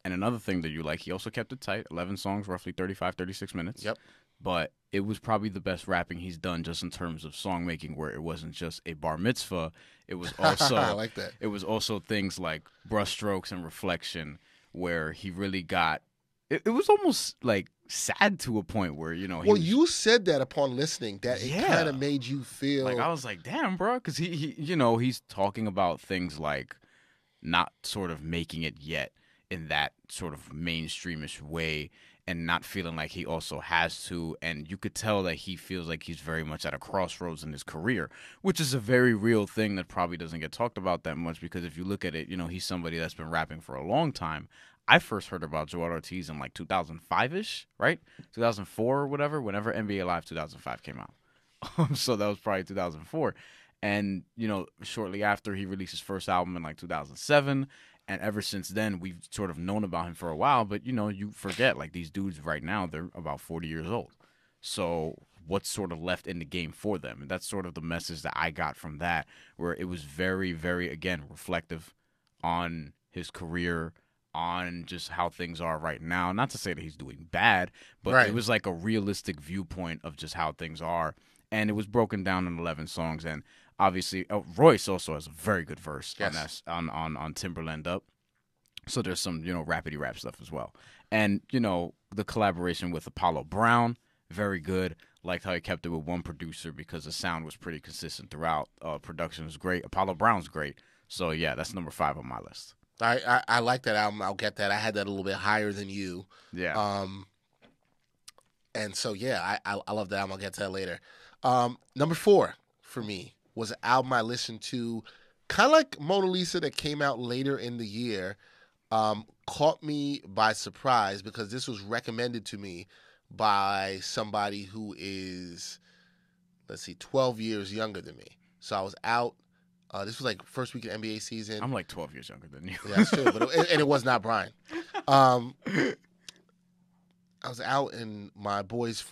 and another thing that you like, he also kept it tight, 11 songs, roughly 35, 36 minutes. Yep. But it was probably the best rapping he's done just in terms of song making, where it wasn't just a bar mitzvah. It was also I like that. It was also things like brushstrokes and reflection, where he really got. It was almost like sad to a point where you said that upon listening that it kind of made you feel like, I was like, damn, bro, because he's talking about things like not sort of making it yet in that sort of mainstreamish way, and not feeling like he also has to. And you could tell that he feels like he's very much at a crossroads in his career, which is a very real thing that probably doesn't get talked about that much, because if you look at it, he's somebody that's been rapping for a long time. I first heard about Joel Ortiz in like 2005-ish, right? 2004 or whatever, whenever NBA Live 2005 came out. So that was probably 2004. And, shortly after, he released his first album in like 2007. And ever since then, we've sort of known about him for a while. But, you forget, like, these dudes right now, they're about 40 years old. So what's sort of left in the game for them? And that's sort of the message that I got from that, where it was very, very, again, reflective on his career, on just how things are right now. Not to say that he's doing bad, but It was like a realistic viewpoint of just how things are. And it was broken down in 11 songs. And obviously, Royce also has a very good verse on Timberland Up. So there's some, rapidy rap stuff as well. And, the collaboration with Apollo Brown, very good. Liked how he kept it with one producer because the sound was pretty consistent throughout. Production was great. Apollo Brown's great. So, yeah, that's number 5 on my list. I like that album. I'll get that. I had that a little bit higher than you. Yeah. And so, yeah, I love that album. I'll get to that later. Number 4 for me was an album I listened to, kind of like Mona Lisa, that came out later in the year. Caught me by surprise because this was recommended to me by somebody who is, let's see, 12 years younger than me. So I was out. This was like first week of NBA season. I'm like 12 years younger than you. Yeah, that's true. But and it was not Bryan. I was out, and my boy's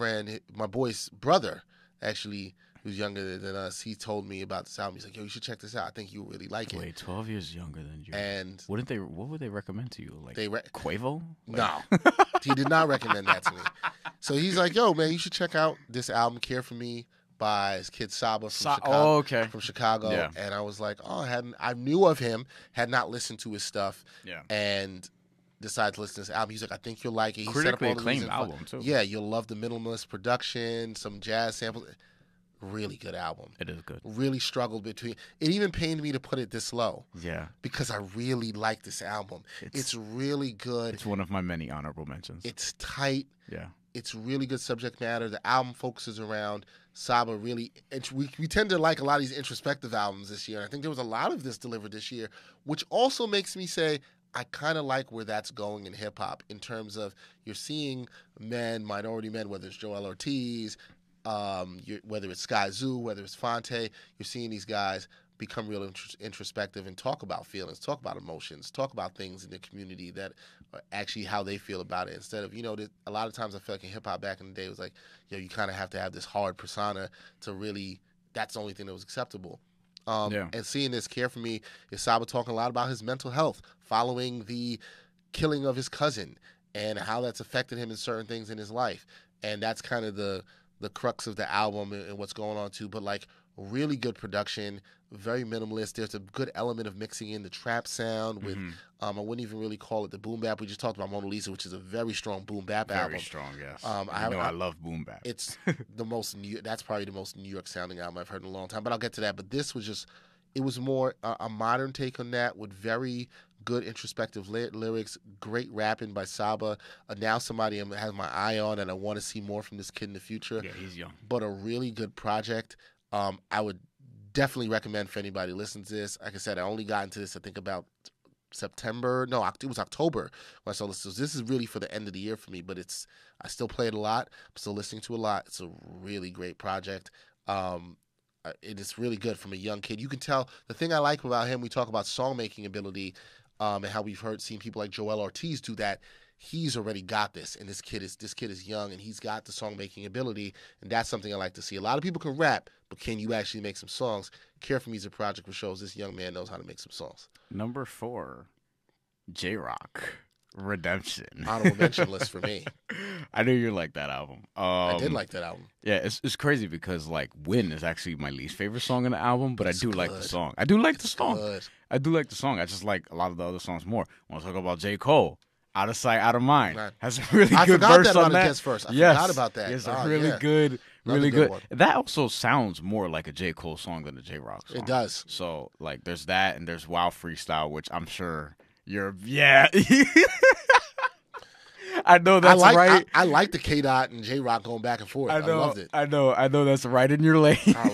brother, actually, who's younger than us, he told me about this album. He's like, yo, you should check this out. I think you would really like it. Wait, 12 years younger than you. And what would they recommend to you? Like Quavo? No. He did not recommend that to me. So he's like, yo, man, you should check out this album, Care For Me, by his kid Saba from Chicago. Oh, okay. From Chicago. Yeah. And I was like, I knew of him, had not listened to his stuff. Yeah. And decided to listen to this album. He's like, I think you'll like it. He critically acclaimed album, too. Yeah, you'll love the minimalist production, some jazz samples. Really good album. It is good. Really struggled between. It even pained me to put it this low. Yeah. Because I really like this album. It's really good. It's one of my many honorable mentions. It's tight. Yeah. It's really good subject matter. The album focuses around Saba really. We tend to like a lot of these introspective albums this year. And I think there was a lot of this delivered this year, which also makes me say, I kind of like where that's going in hip-hop in terms of you're seeing minority men, whether it's Joel Ortiz, whether it's Sky Zoo, whether it's Fonte, you're seeing these guys become real introspective and talk about feelings, talk about emotions, talk about things in the community that are actually how they feel about it. Instead of, a lot of times I feel like in hip-hop back in the day, it was like, you kind of have to have this hard persona to really, that's the only thing that was acceptable. And seeing this Care For Me is Saba talking a lot about his mental health following the killing of his cousin and how that's affected him in certain things in his life. And that's kind of the crux of the album and what's going on too. But like really good production, very minimalist. There's a good element of mixing in the trap sound with, I wouldn't even really call it the boom bap. We just talked about Mona Lisa, which is a very strong boom bap album. Very strong, yes. I love boom bap. It's that's probably the most New York sounding album I've heard in a long time, but I'll get to that. But this was just, it was more a modern take on that with very good introspective lyrics, great rapping by Saba. Now somebody has my eye on and I want to see more from this kid in the future. Yeah, he's young. But a really good project. I would definitely recommend for anybody who listens to this. Like I said, I only got into this, I think, about September. No, it was October when I started listening. So this is really for the end of the year for me, but I still play it a lot. I'm still listening to it a lot. It's a really great project. It is really good from a young kid. You can tell the thing I like about him, we talk about song-making ability and how we've seen people like Joel Ortiz do that. He's already got this, and this kid is young, and he's got the song-making ability, and that's something I like to see. A lot of people can rap, but can you actually make some songs? Care For Me is a project which shows this young man knows how to make some songs. Number 4, J-Rock, Redemption. Honorable mention list for me. I knew you liked that album. I did like that album. Yeah, it's crazy because like Win is actually my least favorite song in the album, but I do like the song. I do like the song. I do like the song. I just like a lot of the other songs more. Want to talk about J. Cole? Out of Sight, Out of Mind. Right. Has a really I good forgot verse that on on that. Guest First. I forgot about that. It's a really good. One. That also sounds more like a J. Cole song than a J. Rock song. It does. So like, there's that, and there's Wild Freestyle, which I'm sure you're. Yeah. I know that's right. I like the K-Dot and J-Rock going back and forth. I loved it. I know that's right in your lane. I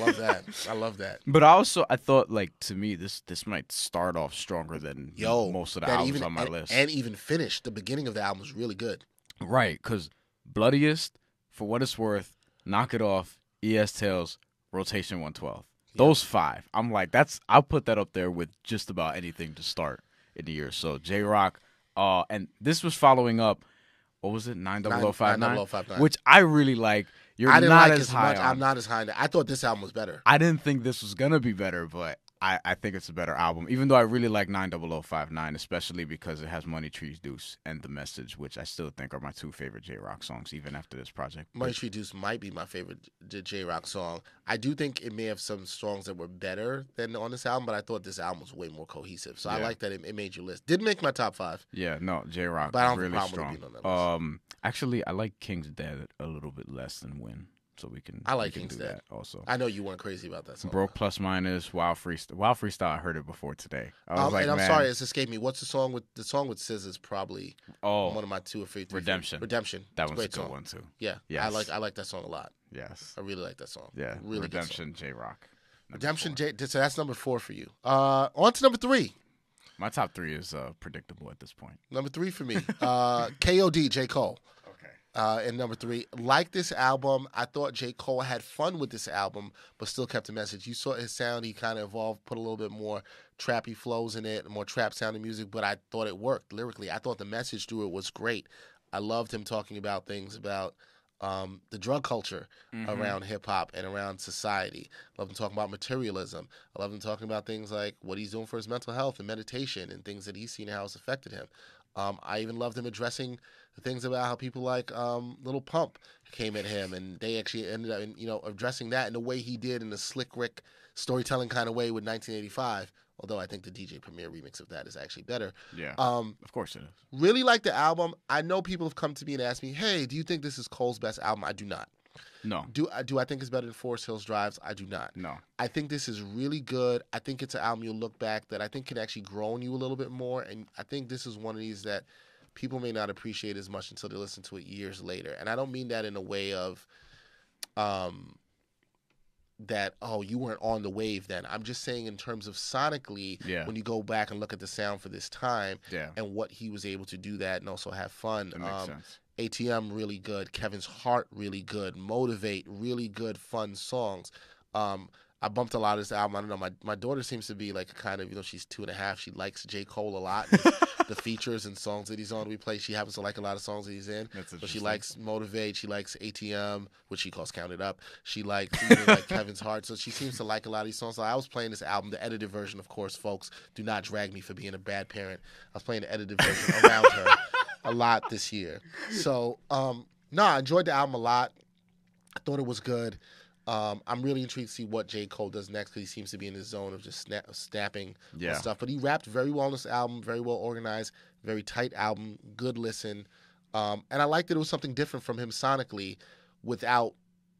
love that. But I thought, like, to me, this might start off stronger than most of the albums on my list. And even finish. The beginning of the album was really good. Right, because Bloodiest, For What It's Worth, Knock It Off, ES Tales, Rotation 112. Yep. Those 5. I'm like, I'll put that up there with just about anything to start in the year. So J-Rock, and this was following up, what was it? 90059? 90059. Which I really like. I didn't not like as it high much. I'm not as high on it. I thought this album was better. I didn't think this was going to be better, but I think it's a better album. Even though I really like 90059, especially because it has Money Trees Deuce and The Message, which I still think are my 2 favorite J-Rock songs, even after this project. Money Trees Deuce might be my favorite J-Rock song. I do think it may have some songs that were better than on this album, but I thought this album was way more cohesive. So I like that it made your list. Didn't make my top 5. Yeah, no, J-Rock but I don't really have a strong. problem with it being on that list. Actually, I like King's Dead a little bit less than Win. So I like King's Dead also. I know you weren't crazy about that song. Broke Plus Minus, Wild Freestyle. I heard it before today. I was like, and I'm man. sorry, it's escaped me. What's the song with SZA is probably one of my 2 or 3. Redemption. That one's a good one too. Yeah, yes. I like that song a lot. Yes, I really like that song. Yeah, really Redemption, J-Rock. Redemption, so that's number 4 for you. On to number 3. My top 3 is predictable at this point. Number 3 for me, KOD, J. Cole. Okay. And number 3, like this album, I thought J. Cole had fun with this album, but still kept the message. You saw his sound; he kind of evolved, put a little bit more trappy flows in it, more trap sounding music. But I thought it worked lyrically. I thought the message through it was great. I loved him talking about things about the drug culture around hip hop and around society. I love him talking about materialism. I love him talking about things like what he's doing for his mental health and meditation and things that he's seen and how it's affected him. I even loved him addressing the things about how people like Lil Pump came at him, and they actually ended up, addressing that in the way he did in a Slick Rick storytelling kind of way with 1985. Although I think the DJ Premier remix of that is actually better. Yeah, of course it is. Really like the album. I know people have come to me and asked me, "Hey, do you think this is Cole's best album?" I do not. No. Do I think it's better than Forest Hills Drives? I do not. No. I think this is really good. I think it's an album you'll look back that I think can actually grow on you a little bit more. And I think this is one of these that people may not appreciate as much until they listen to it years later. And I don't mean that in a way of that, oh, you weren't on the wave then. I'm just saying in terms of sonically, when you go back and look at the sound for this time and what he was able to do that and also have fun. That makes sense. ATM, really good. Kevin's Heart, really good. Motivate, really good, fun songs. I bumped a lot of this album. I don't know. My daughter seems to be like kind of, she's 2.5. She likes J. Cole a lot. The features and songs that he's on, we play. She happens to like a lot of songs that he's in. So she likes Motivate. She likes ATM, which she calls Count It Up. She likes even like Kevin's Heart. So she seems to like a lot of these songs. So I was playing this album, the edited version, of course, folks. Do not drag me for being a bad parent. I was playing the edited version around her a lot this year. So, I enjoyed the album a lot. I thought it was good. I'm really intrigued to see what J. Cole does next because he seems to be in his zone of just snapping and stuff. But he rapped very well on this album, very well organized, very tight album, good listen. And I liked that it was something different from him sonically without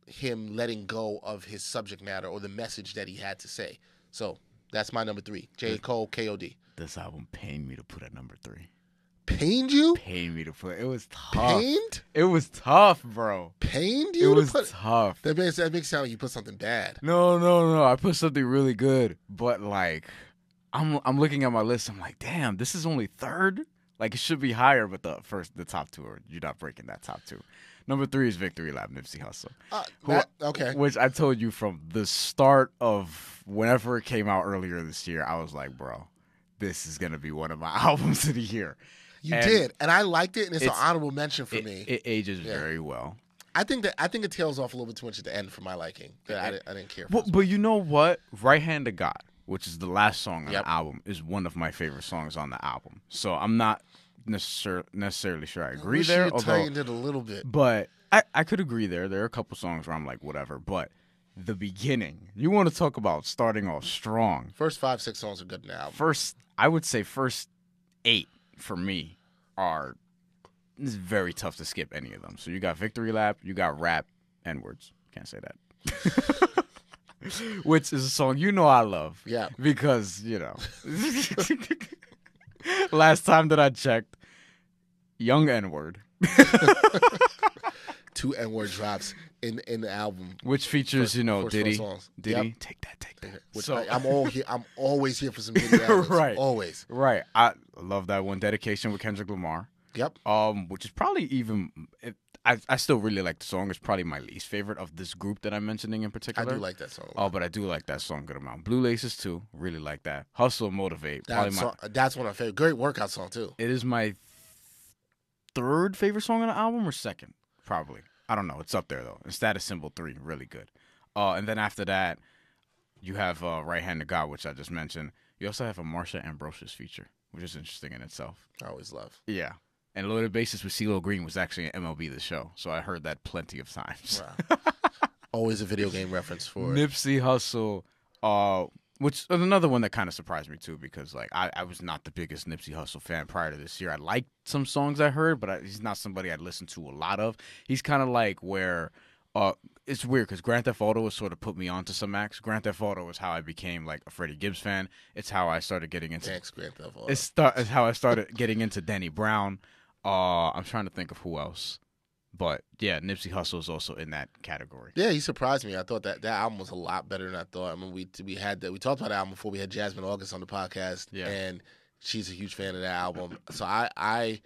him letting go of his subject matter or the message that he had to say. So that's my number 3, J. Cole, K.O.D. This album pained me to put at number 3. Pained you? Pained me to put. It was tough. Pained? It was tough, bro. Pained you? It was tough. That makes it sound like you put something bad. No. I put something really good, but like, I'm looking at my list. I'm like, damn, this is only 3rd. Like, it should be higher, but the top 2 are, you're not breaking that top 2. Number 3 is Victory Lap, Nipsey Hussle. Okay. Which I told you from the start of whenever it came out earlier this year, I was like, bro, this is gonna be one of my albums of the year. You did, and I liked it, and it's an honorable mention for me. It ages very well. I think it tails off a little bit too much at the end for my liking. I didn't care for. But you know what? Right Hand to God, which is the last song on the album, is one of my favorite songs on the album. So I'm not necessarily sure I agree there. You tightened it a little bit, but I could agree there. There are a couple songs where I'm like, whatever. But the beginning, you want to talk about starting off strong. First 5-6 songs are good in the album. I would say first 8 for me it's very tough to skip any of them. So you got Victory Lap, you got Rap, N-words. Can't say that. Which is a song I love. Yeah. Because, last time that I checked, young N-word. 2 N-word drops in the album. Which features, Diddy. Diddy, take that. Which I'm always here for some Diddy albums. Right. Always. Right. I love that one. Dedication with Kendrick Lamar. Yep. Which is probably even... I still really like the song. It's probably my least favorite of this group that I'm mentioning in particular. I do like that song. But I do like that song a good amount. Blue Laces too. Really like that. Hustle, Motivate. That's one of my favorite. Great workout song too. It is my 3rd favorite song on the album or 2nd? Probably. I don't know. It's up there though. And Status Symbol 3, really good. And then after that, you have Right Hand to God, which I just mentioned. You also have a Marsha Ambrosius feature, which is interesting in itself. I always love. Yeah. And Loaded Basis with CeeLo Green was actually an MLB The Show, so I heard that plenty of times. Wow. Always a video game reference for it. Nipsey Hussle, which is another one that kind of surprised me too, because like I was not the biggest Nipsey Hussle fan prior to this year. I liked some songs I heard, but he's not somebody I'd listen to a lot of. He's kind of like where it's weird because Grand Theft Auto has sort of put me onto some acts. Grand Theft Auto is how I became like a Freddie Gibbs fan. It's how I started getting into. Thanks, Grand Theft Auto. It's how I started getting into Danny Brown. I'm trying to think of who else. But, yeah, Nipsey Hussle is also in that category. Yeah, he surprised me. I thought that album was a lot better than I thought. I mean, we talked about the album before. We had Jasmine August on the podcast, and she's a huge fan of that album. So I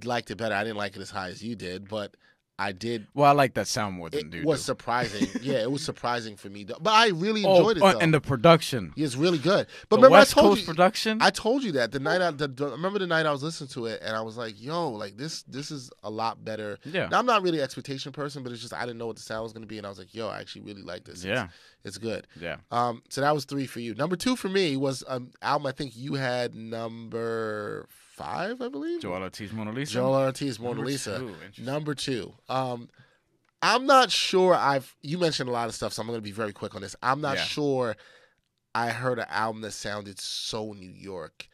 liked it better. I didn't like it as high as you did, but I did. Well, I like that sound more than It was surprising. Yeah, it was surprising for me. But I really enjoyed it, though. And the production. It's really good. But The remember, West I told Coast you, production? I told you that the night I remember the night I was listening to it, and I was like, "Yo, like this is a lot better." Yeah. Now, I'm not really an expectation person, but it's just I didn't know what the sound was going to be, and I was like, "Yo, I actually really like this." Yeah. It's good. Yeah. So that was 3 for you. Number 2 for me was an album I think you had number 5, I believe. Joel Ortiz, Mona Lisa. Joel Ortiz, Mona Number Lisa. 2. Interesting. Number 2. I'm not sure you mentioned a lot of stuff, so I'm going to be very quick on this. I'm not sure I heard an album that sounded so New York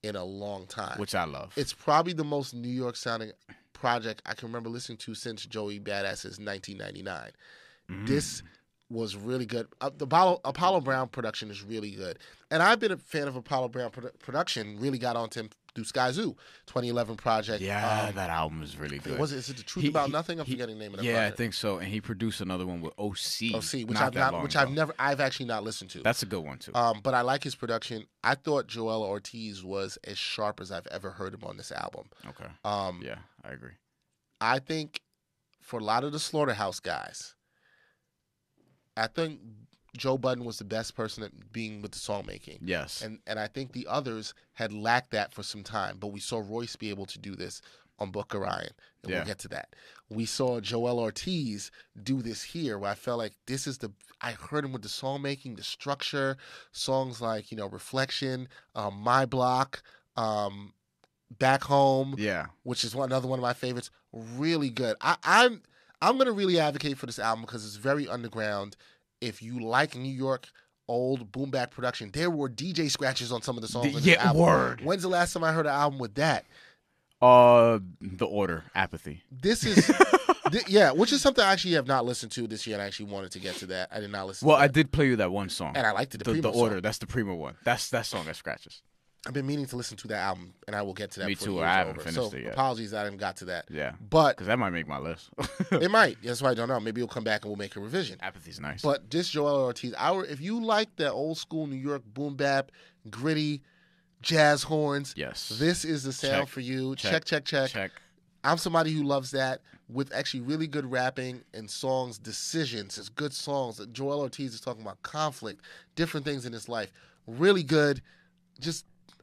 in a long time. Which I love. It's probably the most New York sounding project I can remember listening to since Joey Badass's 1999. This was really good. The Apollo Brown production is really good. And I've been a fan of Apollo Brown production, really got onto him through Sky Zoo, 2011 project. Yeah, that album is really good. Is it The Truth About Nothing? I'm forgetting the name of that Yeah, project. I think so. And he produced another one with OC. I've actually not listened to. That's a good one too. But I like his production. I thought Joel Ortiz was as sharp as I've ever heard him on this album. Okay. Yeah, I agree. I think for a lot of the Slaughterhouse guys, I think Joe Budden was the best person at being with the song making. Yes. And I think the others had lacked that for some time, but we saw Royce be able to do this on Book of Ryan, and we'll get to that. We saw Joel Ortiz do this here, where I felt like I heard him with the song making, the structure, songs like, Reflection, My Block, Back Home, which is another one of my favorites. Really good. I'm going to really advocate for this album because it's very underground. If you like New York old boom bap production, there were DJ scratches on some of the songs on this album. Word. When's the last time I heard an album with that? The Order, Apathy. This is, which is something I actually have not listened to this year, and I actually wanted to get to that. I did not listen to that. I did play you that one song. And I liked it, the Primo Order, song. that's the Primo one. That's that song that scratches. I've been meaning to listen to that album, and I will get to that. Me before too. the year's I haven't over. finished it yet. Apologies, I haven't got to that. Yeah, but because that might make my list. It might. That's why I don't know. Maybe we'll come back and we'll make a revision. Apathy's nice. But this Joel Ortiz, if you like that old school New York boom bap, gritty, jazz horns, this is the sound for you. Check. I'm somebody who loves that with actually really good rapping and songs, decisions. It's good songs. Joel Ortiz is talking about conflict, different things in his life. Really good.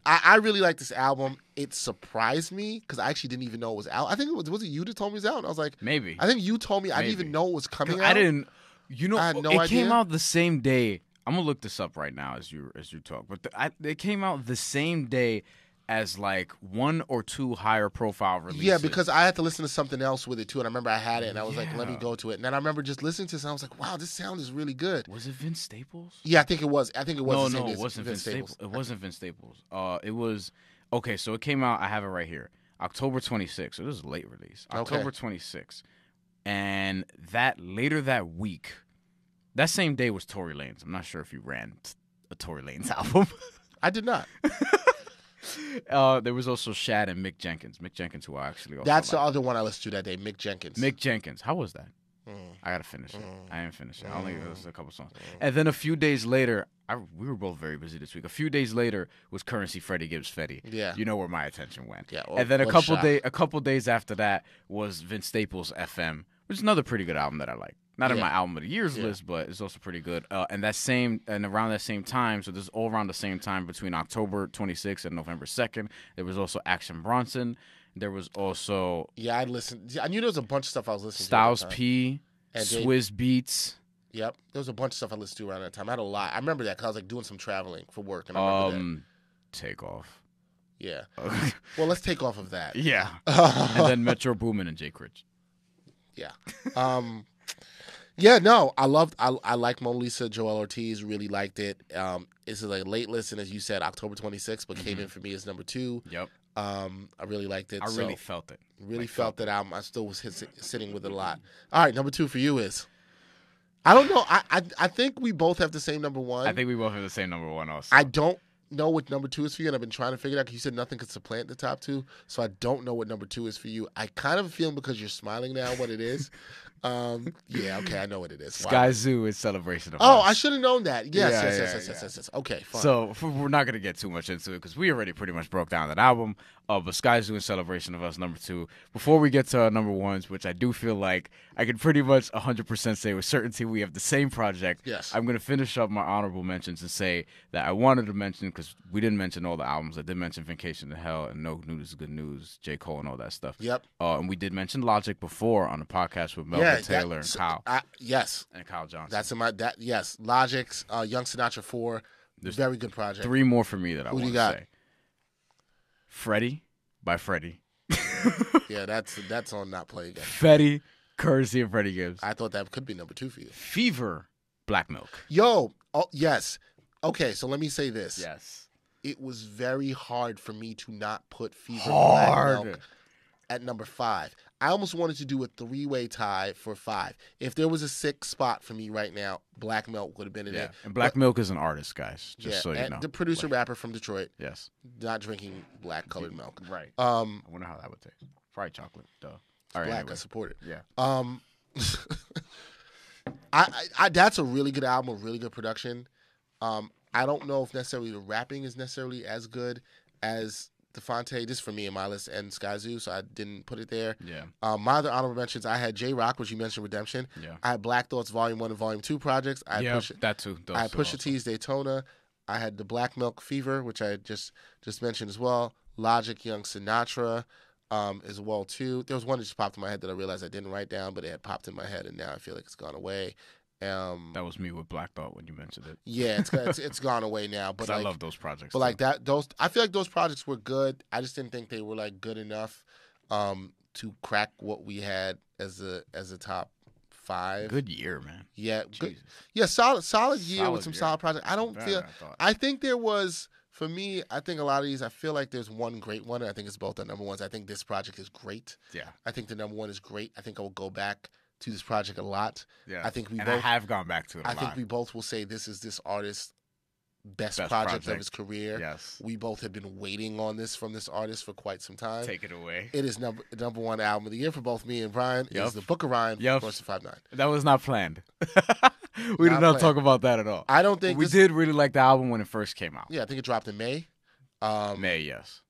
I really like this album. It surprised me because I actually didn't even know it was out. I think was it you that told me it was out? And I was like, maybe. I think you told me. I didn't even know it was coming out. I didn't. I had no it idea. came out the same day. I'm gonna look this up right now as you talk. But it came out the same day as like 1 or 2 higher profile releases. Yeah, because I had to listen to something else with it too, and I remember I had it, and I was like, let me go to it. And then I remember just listening to it, and I was like, wow, this sound is really good. Was it Vince Staples? Yeah, I think it was. No, it wasn't Vince Staples. It wasn't Vince Staples. It was okay. So it came out. I have it right here, October 26th. So this is a late release, October 26th, and later that week, that same day was Tory Lanez. I'm not sure if you ran a Tory Lanez album. I did not. There was also Shad and Mick Jenkins. Mick Jenkins, who I actually also That's like. the other one I listened to that day, Mick Jenkins. Mick Jenkins. How was that? I gotta finish it. I didn't finish it. I only listened to a couple songs. And then a few days later, we were both very busy this week. A few days later was Currency Freddie Gibbs Fetty. Yeah. You know where my attention went. Yeah. And then a couple days after that was Vince Staples' FM, which is another pretty good album that I like. Not in my album of the year's list, but it's also pretty good. And around that same time, so this is all around the same time between October 26th and November 2nd, there was also Action Bronson. There was also I listened. I knew there was a bunch of stuff I was listening Styles to. P, Swizz Beats. Yep, there was a bunch of stuff I listened to around that time. I had a lot. I remember that because I was like doing some traveling for work, and I remember that. Takeoff. Yeah. Well, let's take off of that. Yeah. And then Metro Boomin and Jake Rich. Yeah. Yeah, no, I liked Mona Lisa. Joel Ortiz, really liked it. It's a late listen, as you said, October 26th, but came in for me as number 2. Yep. I really liked it. I really felt it. Really felt that album. I still was sitting with it a lot. All right, number 2 for you is? I don't know. I think we both have the same number 1. I think we both have the same number 1 also. I don't know what number 2 is for you, and I've been trying to figure it out because you said nothing could supplant the top 2, so I don't know what number 2 is for you. I kind of feel because you're smiling now what it is. Yeah, okay, I know what it is. Sky Wow. Zoo is Celebration of Oh, Us. I should have known that. Yes, Yeah, yes. Okay, fine. So we're not gonna get too much into it because we already pretty much broke down that album. But Sky Zoo and Celebration of Us, number 2. Before we get to our number 1s, which I do feel like I can pretty much 100% say with certainty we have the same project. Yes. I'm gonna finish up my honorable mentions and say that I wanted to mention, because we didn't mention all the albums. I did mention Vacation to Hell and No News is Good News, J. Cole and all that stuff. Yep. And we did mention Logic before on the podcast with Melvin Taylor and Kyle. Yes. And Kyle Johnson. That's in my yes. Logic's Young Sinatra 4. There's very good project. 3 more for me that I Who do want you to got? say. Freddie by Freddie. Yeah, that's on Not Play Again. Fetty, courtesy of Freddie Gibbs. I thought that could be number 2 for you. Fever, Black Milk. Yo, oh yes. Okay, so let me say this. Yes. It was very hard for me to not put Fever Hard. Black Milk at number 5. I almost wanted to do a 3-way tie for 5. If there was a 6th spot for me right now, Black Milk would have been in it. And Black Milk is an artist, guys. Just Yeah, so you and know. the producer Like, rapper from Detroit, yes. not drinking black colored milk. Right. I wonder how that would taste. Fried chocolate, duh. All right. Black, Anyway. I support it. Yeah. I that's a really good album, a really good production. I don't know if necessarily the rapping is necessarily as good as DeFonte. This for me in my list, and Sky Zoo, so I didn't put it there. Yeah. My other honorable mentions, I had J Rock, which you mentioned, Redemption. Yeah. I had Black Thoughts Volume 1 and Volume 2 projects. I had that too. I had Pusha T's Daytona. I had the Black Milk Fever, which I just mentioned as well. Logic, Young Sinatra, as well too. There was one that just popped in my head that I realized I didn't write down, but it had popped in my head, and now I feel like it's gone away. That was me with Black Thought when you mentioned it. Yeah, it's gone away now. But I like, love those projects. But like that, I feel like those projects were good. I just didn't think they were like good enough to crack what we had as a top 5. Good year, man. Yeah, good. Jesus. Yeah, solid year Solid with some year. solid projects. I don't Better feel. than I thought. I think there was. For me, I think a lot of these, I feel like there's one great one, and I think it's both the number ones. I think this project is great. Yeah. I think the number 1 is great. I think I will go back to this project a lot. Yeah. I think I have gone back to it a lot. I think we both will say this is this artist's best project of his career. Yes. We both have been waiting on this from this artist for quite some time. Take it away. It is number 1 album of the year for both me and Brian. Yep. It's The Book of Rhyme, Yep. Royce da 5'9". That was not planned. We did not planned. talk about that at all. I don't think we did really like the album when it first came out. Yeah, I think it dropped in May. May, yes.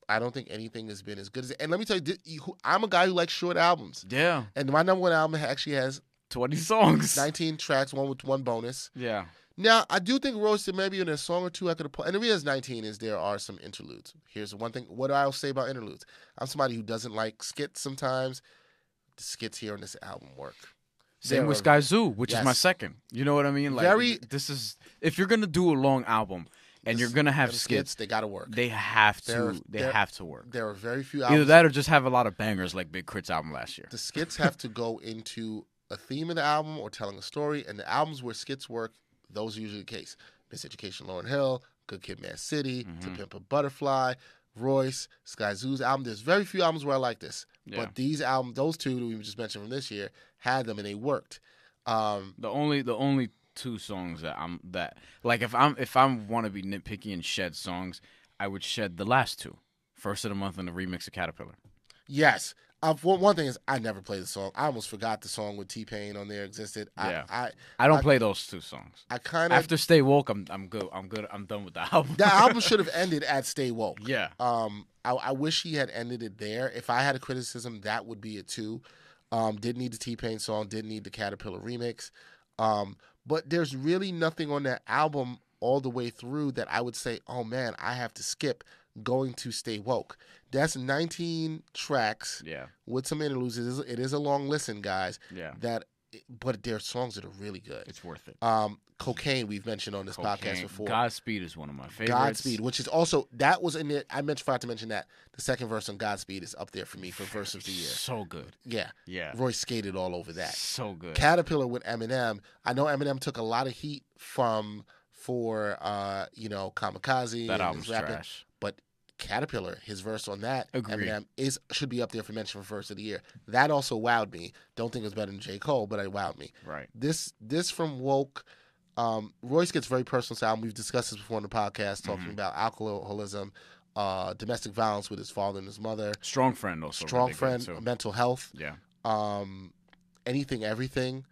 I don't think anything has been as good as it. And let me tell you, I'm a guy who likes short albums. Yeah. And my number 1 album actually has 20 songs. 19 tracks, one with 1 bonus. Yeah. Now, I do think Royce did maybe in a song or 2 I could have put. And the reason it's 19 is there are some interludes. Here's the one thing. What do I say about interludes? I'm somebody who doesn't like skits sometimes. The skits here on this album work. Same with Sky Zoo, which is my Yes. second. You know what I mean? Like, this is, if you're going to do a long album and you're going to have skits, they got to work. They have to work. There are very few albums. Either that or just have a lot of bangers like Big Crit's album last year. The skits have to go into a theme of the album or telling a story, and the albums where skits work, those are usually the case. Miseducation, Lauryn Hill, Good Kid, Mad City, To Pimp a Butterfly, Royce, Sky Zoo's album. There's very few albums where I like this, but these albums, those 2 that we just mentioned from this year, had them and they worked. The only 2 songs that if I want to be nitpicky and shed songs, I would shed the last 2, First of the Month and the remix of Caterpillar. Yes. One thing is I never played the song. I almost forgot the song with T-Pain on there existed. Yeah. I don't play those 2 songs. I kind of after Stay Woke, I'm good. I'm done with the album. The album should have ended at Stay Woke. Yeah. I wish he had ended it there. If I had a criticism, that would be it too. Didn't need the T-Pain song. Didn't need the Caterpillar remix. But there's really nothing on that album all the way through that I would say, oh man, I have to skip going to Stay Woke. That's 19 tracks with some interludes. It is a long listen, guys. Yeah. But there are songs that are really good. It's worth it. Cocaine, we've mentioned on this podcast before. Godspeed is one of my favorites. Godspeed, which is also, that was in it. I forgot to mention that. The second verse on Godspeed is up there for me for verse of the year. So good. Yeah. Yeah. Royce skated all over that. So good. Caterpillar with Eminem. I know Eminem took a lot of heat for Kamikaze. That album's trash. But Caterpillar, his verse on that, Agreed. Eminem should be up there for mention for verse of the year. That also wowed me. Don't think it was better than J. Cole, but it wowed me. Right. This from Woke, Royce gets very personal to the album. We've discussed this before on the podcast, talking about alcoholism, domestic violence with his father and his mother. Strong Friend also. Strong really Friend, good, too. mental health. Yeah. Anything, Everything.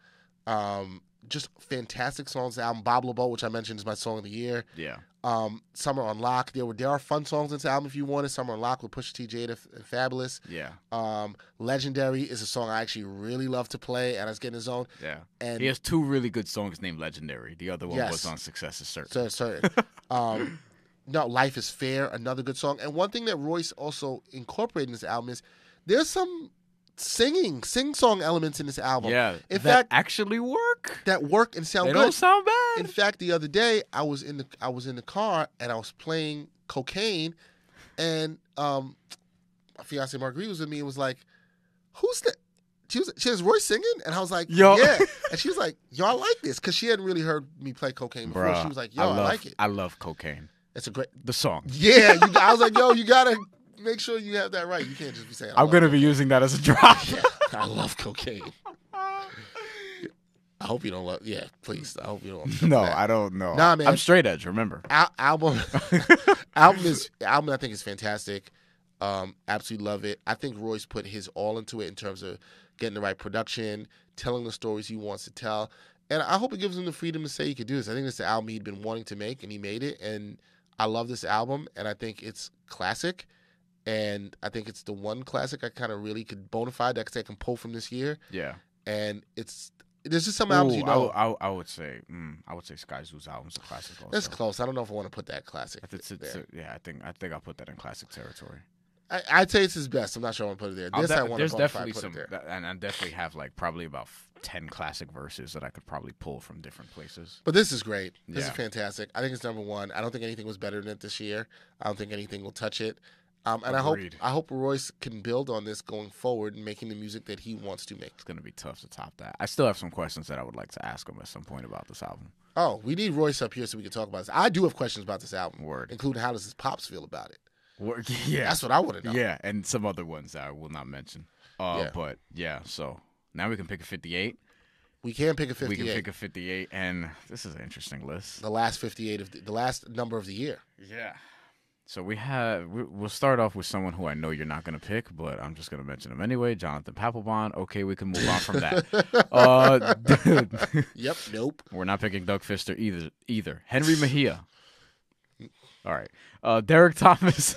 Just fantastic songs. The album Bob LeBeau, which I mentioned is my song of the year. Yeah. Summer on Lock. There are fun songs in this album if you want it. Summer on Lock with Pusha T, Jada, and Fabulous. Yeah. Legendary is a song I actually really love to play, and I was getting his own. Yeah. And he has 2 really good songs named Legendary. The other one Yes. was on Success is Certain. Certain. No, Life is Fair, another good song. And one thing that Royce also incorporated in this album is there's some sing-song elements in this album. Yeah. In that fact, actually work. that work and sound They good. don't sound bad. In fact, the other day I was in the car and I was playing Cocaine, and my fiance Marguerite was with me and was like, "Who's that?" She was Royce singing, and I was like, Yo. "Yeah." And she was like, "Yo, I like this," because she hadn't really heard me play Cocaine before. Bruh, She was like, "Yo, I like it. I love Cocaine. It's a great." The song. Yeah, I was like, "Yo, you gotta make sure you have that right. You can't just be saying." I'm gonna be using that as a drop. I love Cocaine. I hope you don't love. Yeah, please. I hope you don't. No, I don't know. Nah, man. I'm straight edge. Remember. Album I think is fantastic. Absolutely love it. I think Royce put his all into it in terms of getting the right production, telling the stories he wants to tell, and I hope it gives him the freedom to say he could do this. I think it's the album he'd been wanting to make, and he made it. And I love this album, and I think it's classic, and I think it's the one classic I kind of really could bona fide that I can pull from this year. Yeah. And there's just some albums you know. I would say Sky Zoo's album's a classic. Also. That's close. I don't know if I want to put that classic. Yeah, I think I'll put that in classic territory. I'd say it's his best. I'm not sure I want to put it there. There's definitely some, and I definitely have like probably about 10 classic verses that I could probably pull from different places. But this is great. This is Yeah. fantastic. I think it's number one. I don't think anything was better than it this year. I don't think anything will touch it. And Agreed. I hope Royce can build on this going forward and making the music that he wants to make. It's gonna be tough to top that. I still have some questions that I would like to ask him at some point about this album. Oh, we need Royce up here so we can talk about this. I do have questions about this album, Word. including how does his pops feel about it? Yeah, That's what I want to know. Yeah, and some other ones that I will not mention. Yeah. But yeah, so now we can pick a 58. We can pick a 58. We can pick a 58, and this is an interesting list. The last 58 of the last number of the year. Yeah. So we'll start off with someone who I know you're not going to pick, but I'm just going to mention him anyway, Jonathan Papelbon. Okay, we can move on from that. Yep, nope. We're not picking Doug Fister either. Henry Mejia. All right. Derek Thomas.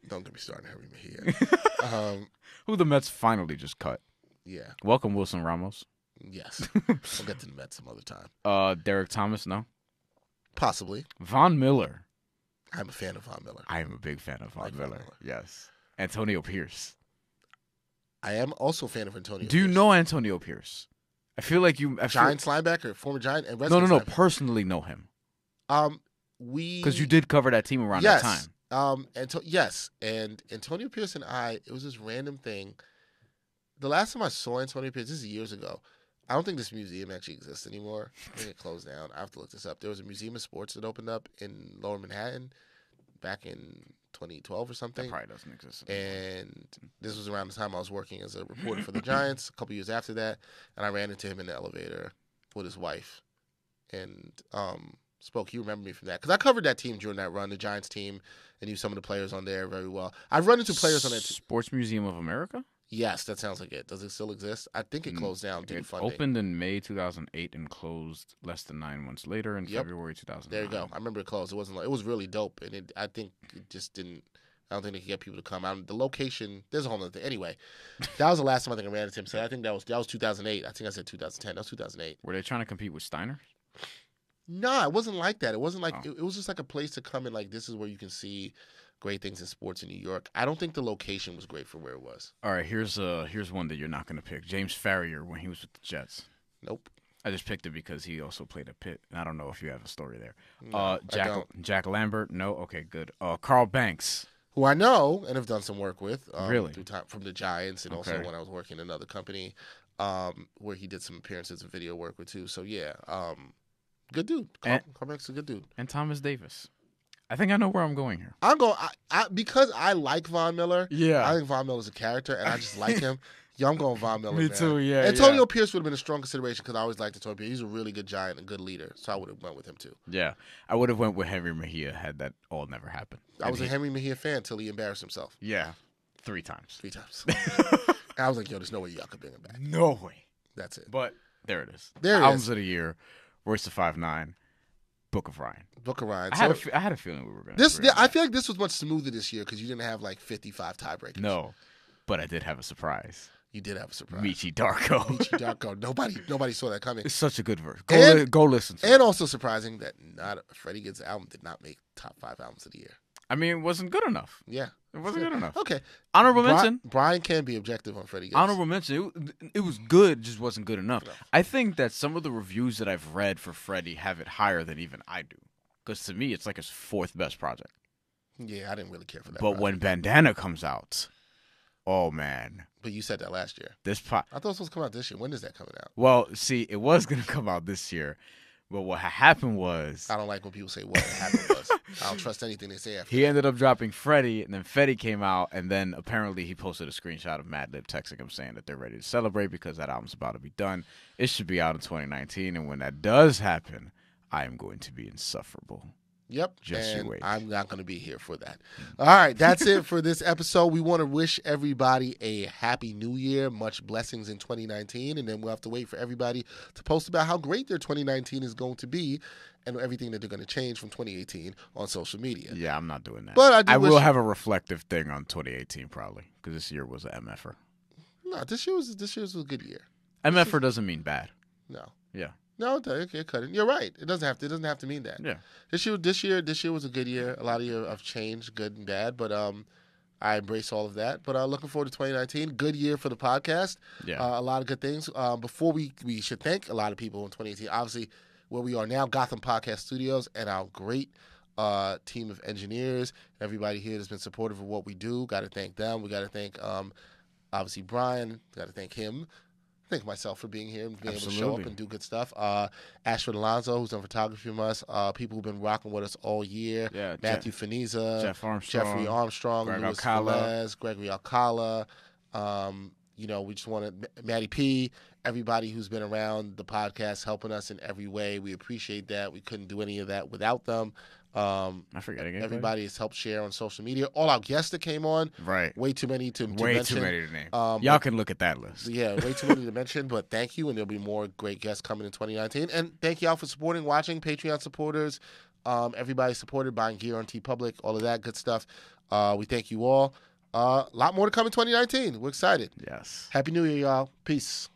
Don't get me started, Henry Mejia. Who the Mets finally just cut. Yeah. Welcome, Wilson Ramos. Yes. We'll get to the Mets some other time. Derek Thomas, no? Possibly. Von Miller. I'm a fan of Von Miller. I am a big fan of Von Von Miller. Miller. Yes. Antonio Pierce. I am also a fan of Antonio. Do you Pierce. know Antonio Pierce? I feel like Giants linebacker, former Giant, and No, linebacker. personally know him. Because you did cover that team around that time. Yes. And Antonio Pierce and it was this random thing. The last time I saw Antonio Pierce, this is years ago. I don't think this museum actually exists anymore. I think it closed down. I have to look this up. There was a museum of sports that opened up in Lower Manhattan back in 2012 or something. That probably doesn't exist anymore. And this was around the time I was working as a reporter for the Giants, a couple years after that. And I ran into him in the elevator with his wife and spoke. He remembered me from that. Because I covered that team during that run, the Giants team, and knew some of the players on there very well. I've run into players on that team. Sports Museum of America? Yes, that sounds like it. Does it still exist? I think it closed down due to funding. Opened in May 2008 and closed less than 9 months later in February 2009. There you go. I remember it closed. It wasn't. It was really dope, and I think it just didn't. I don't think they could get people to come out. The location, there's a whole other thing. Anyway, that was the last time I think I ran into him. So I think that was 2008. I think I said 2010. That was 2008. Were they trying to compete with Steiner? No, it wasn't like that. It wasn't like it was just like a place to come and like this is where you can see great things in sports in New York. I don't think the location was great for where it was. All right, here's one that you're not going to pick. James Farrier when he was with the Jets. Nope. I just picked it because he also played at Pitt, and I don't know if you have a story there. No, I don't. Jack Lambert, no. Okay, good. Carl Banks, who I know and have done some work with. Really? From the Giants and also Okay. when I was working in another company where he did some appearances and video work with too. So yeah, good dude. Carl Banks is a good dude. and Thomas Davis. I think I know where I'm going here. I'm going because I like Von Miller. Yeah. I think Von Miller's a character, and I just like him. Yeah, I'm going Von Miller. Me man. too, yeah, Antonio Pierce would have been a strong consideration because I always liked Antonio Pierce. He's a really good Giant and good leader, so I would have went with him too. Yeah, I would have went with Henry Mejia had that all never happened. I was a Henry Mejia fan until he embarrassed himself. Yeah, 3 times. 3 times. I was like, yo, there's no way y'all could bring him back. No way. That's it. But there it is. There it Albums is. of the year, Royce the 5'9", Book of Ryan. Book of Ryan. I had a feeling we were going this. to. I feel like this was much smoother this year because you didn't have like 55 tiebreakers. No, but I did have a surprise. You did have a surprise. Michi Darko. Michi Darko. Nobody saw that coming. It's such a good verse. Go listen to it. And also surprising that Freddie Gibbs' album did not make top 5 albums of the year. I mean, it wasn't good enough. Yeah. It wasn't good enough. Okay. Honorable mention. Brian can be objective on Freddie Gibbs. Honorable mention. It was good, just wasn't good enough. I think that some of the reviews that I've read for Freddie have it higher than even I do. Because to me, it's like his 4th best project. Yeah, I didn't really care for that. But when Bandana comes out, oh man. But you said that last year. I thought it was supposed to come out this year. When is that coming out? Well, see, it was going to come out this year. But what happened was... I don't like when people say what happened was. I don't trust anything they say after He ended up dropping Freddie, and then Freddie came out, and then apparently he posted a screenshot of Madlib texting him saying that they're ready to celebrate because that album's about to be done. It should be out in 2019, and when that does happen, I am going to be insufferable. Yep. Just and you wait. I'm not going to be here for that. All right. That's it for this episode. We want to wish everybody a happy new year. Much blessings in 2019. And then we'll have to wait for everybody to post about how great their 2019 is going to be and everything that they're going to change from 2018 on social media. Yeah, I'm not doing that. But I will have a reflective thing on 2018 probably because this year was an MFer. No, this year was a good year. MFer doesn't mean bad. No. Yeah. No, it couldn't. You're right. It doesn't have to mean that. Yeah. This year was a good year. A lot of change, good and bad, but I embrace all of that. But looking forward to 2019. Good year for the podcast. Yeah. A lot of good things. Before we should thank a lot of people in 2018. Obviously, where we are now, Gotham Podcast Studios, and our great team of engineers. Everybody here that's been supportive of what we do. Got to thank them. We got to thank obviously Brian. Got to thank him. Thank myself for being here and being able to show up and do good stuff. Ashford Alonso, who's done photography from us. People who've been rocking with us all year. Yeah, Matthew Faniza, Jeffrey Armstrong, Greg Louis Alcala. Velez, Gregory Alcala. We just want to, Maddie P, everybody who's been around the podcast helping us in every way. We appreciate that. We couldn't do any of that without them. I'm forgetting everybody has helped share on social media. All our guests that came on, right? Way too many to way mention. Too many to name. Y'all can look at that list. Yeah, way too many to mention. But thank you, and there'll be more great guests coming in 2019. And thank y'all for supporting, watching, Patreon supporters, everybody supported, buying gear on TeePublic, all of that good stuff. We thank you all. A lot more to come in 2019. We're excited. Yes. Happy New Year, y'all. Peace.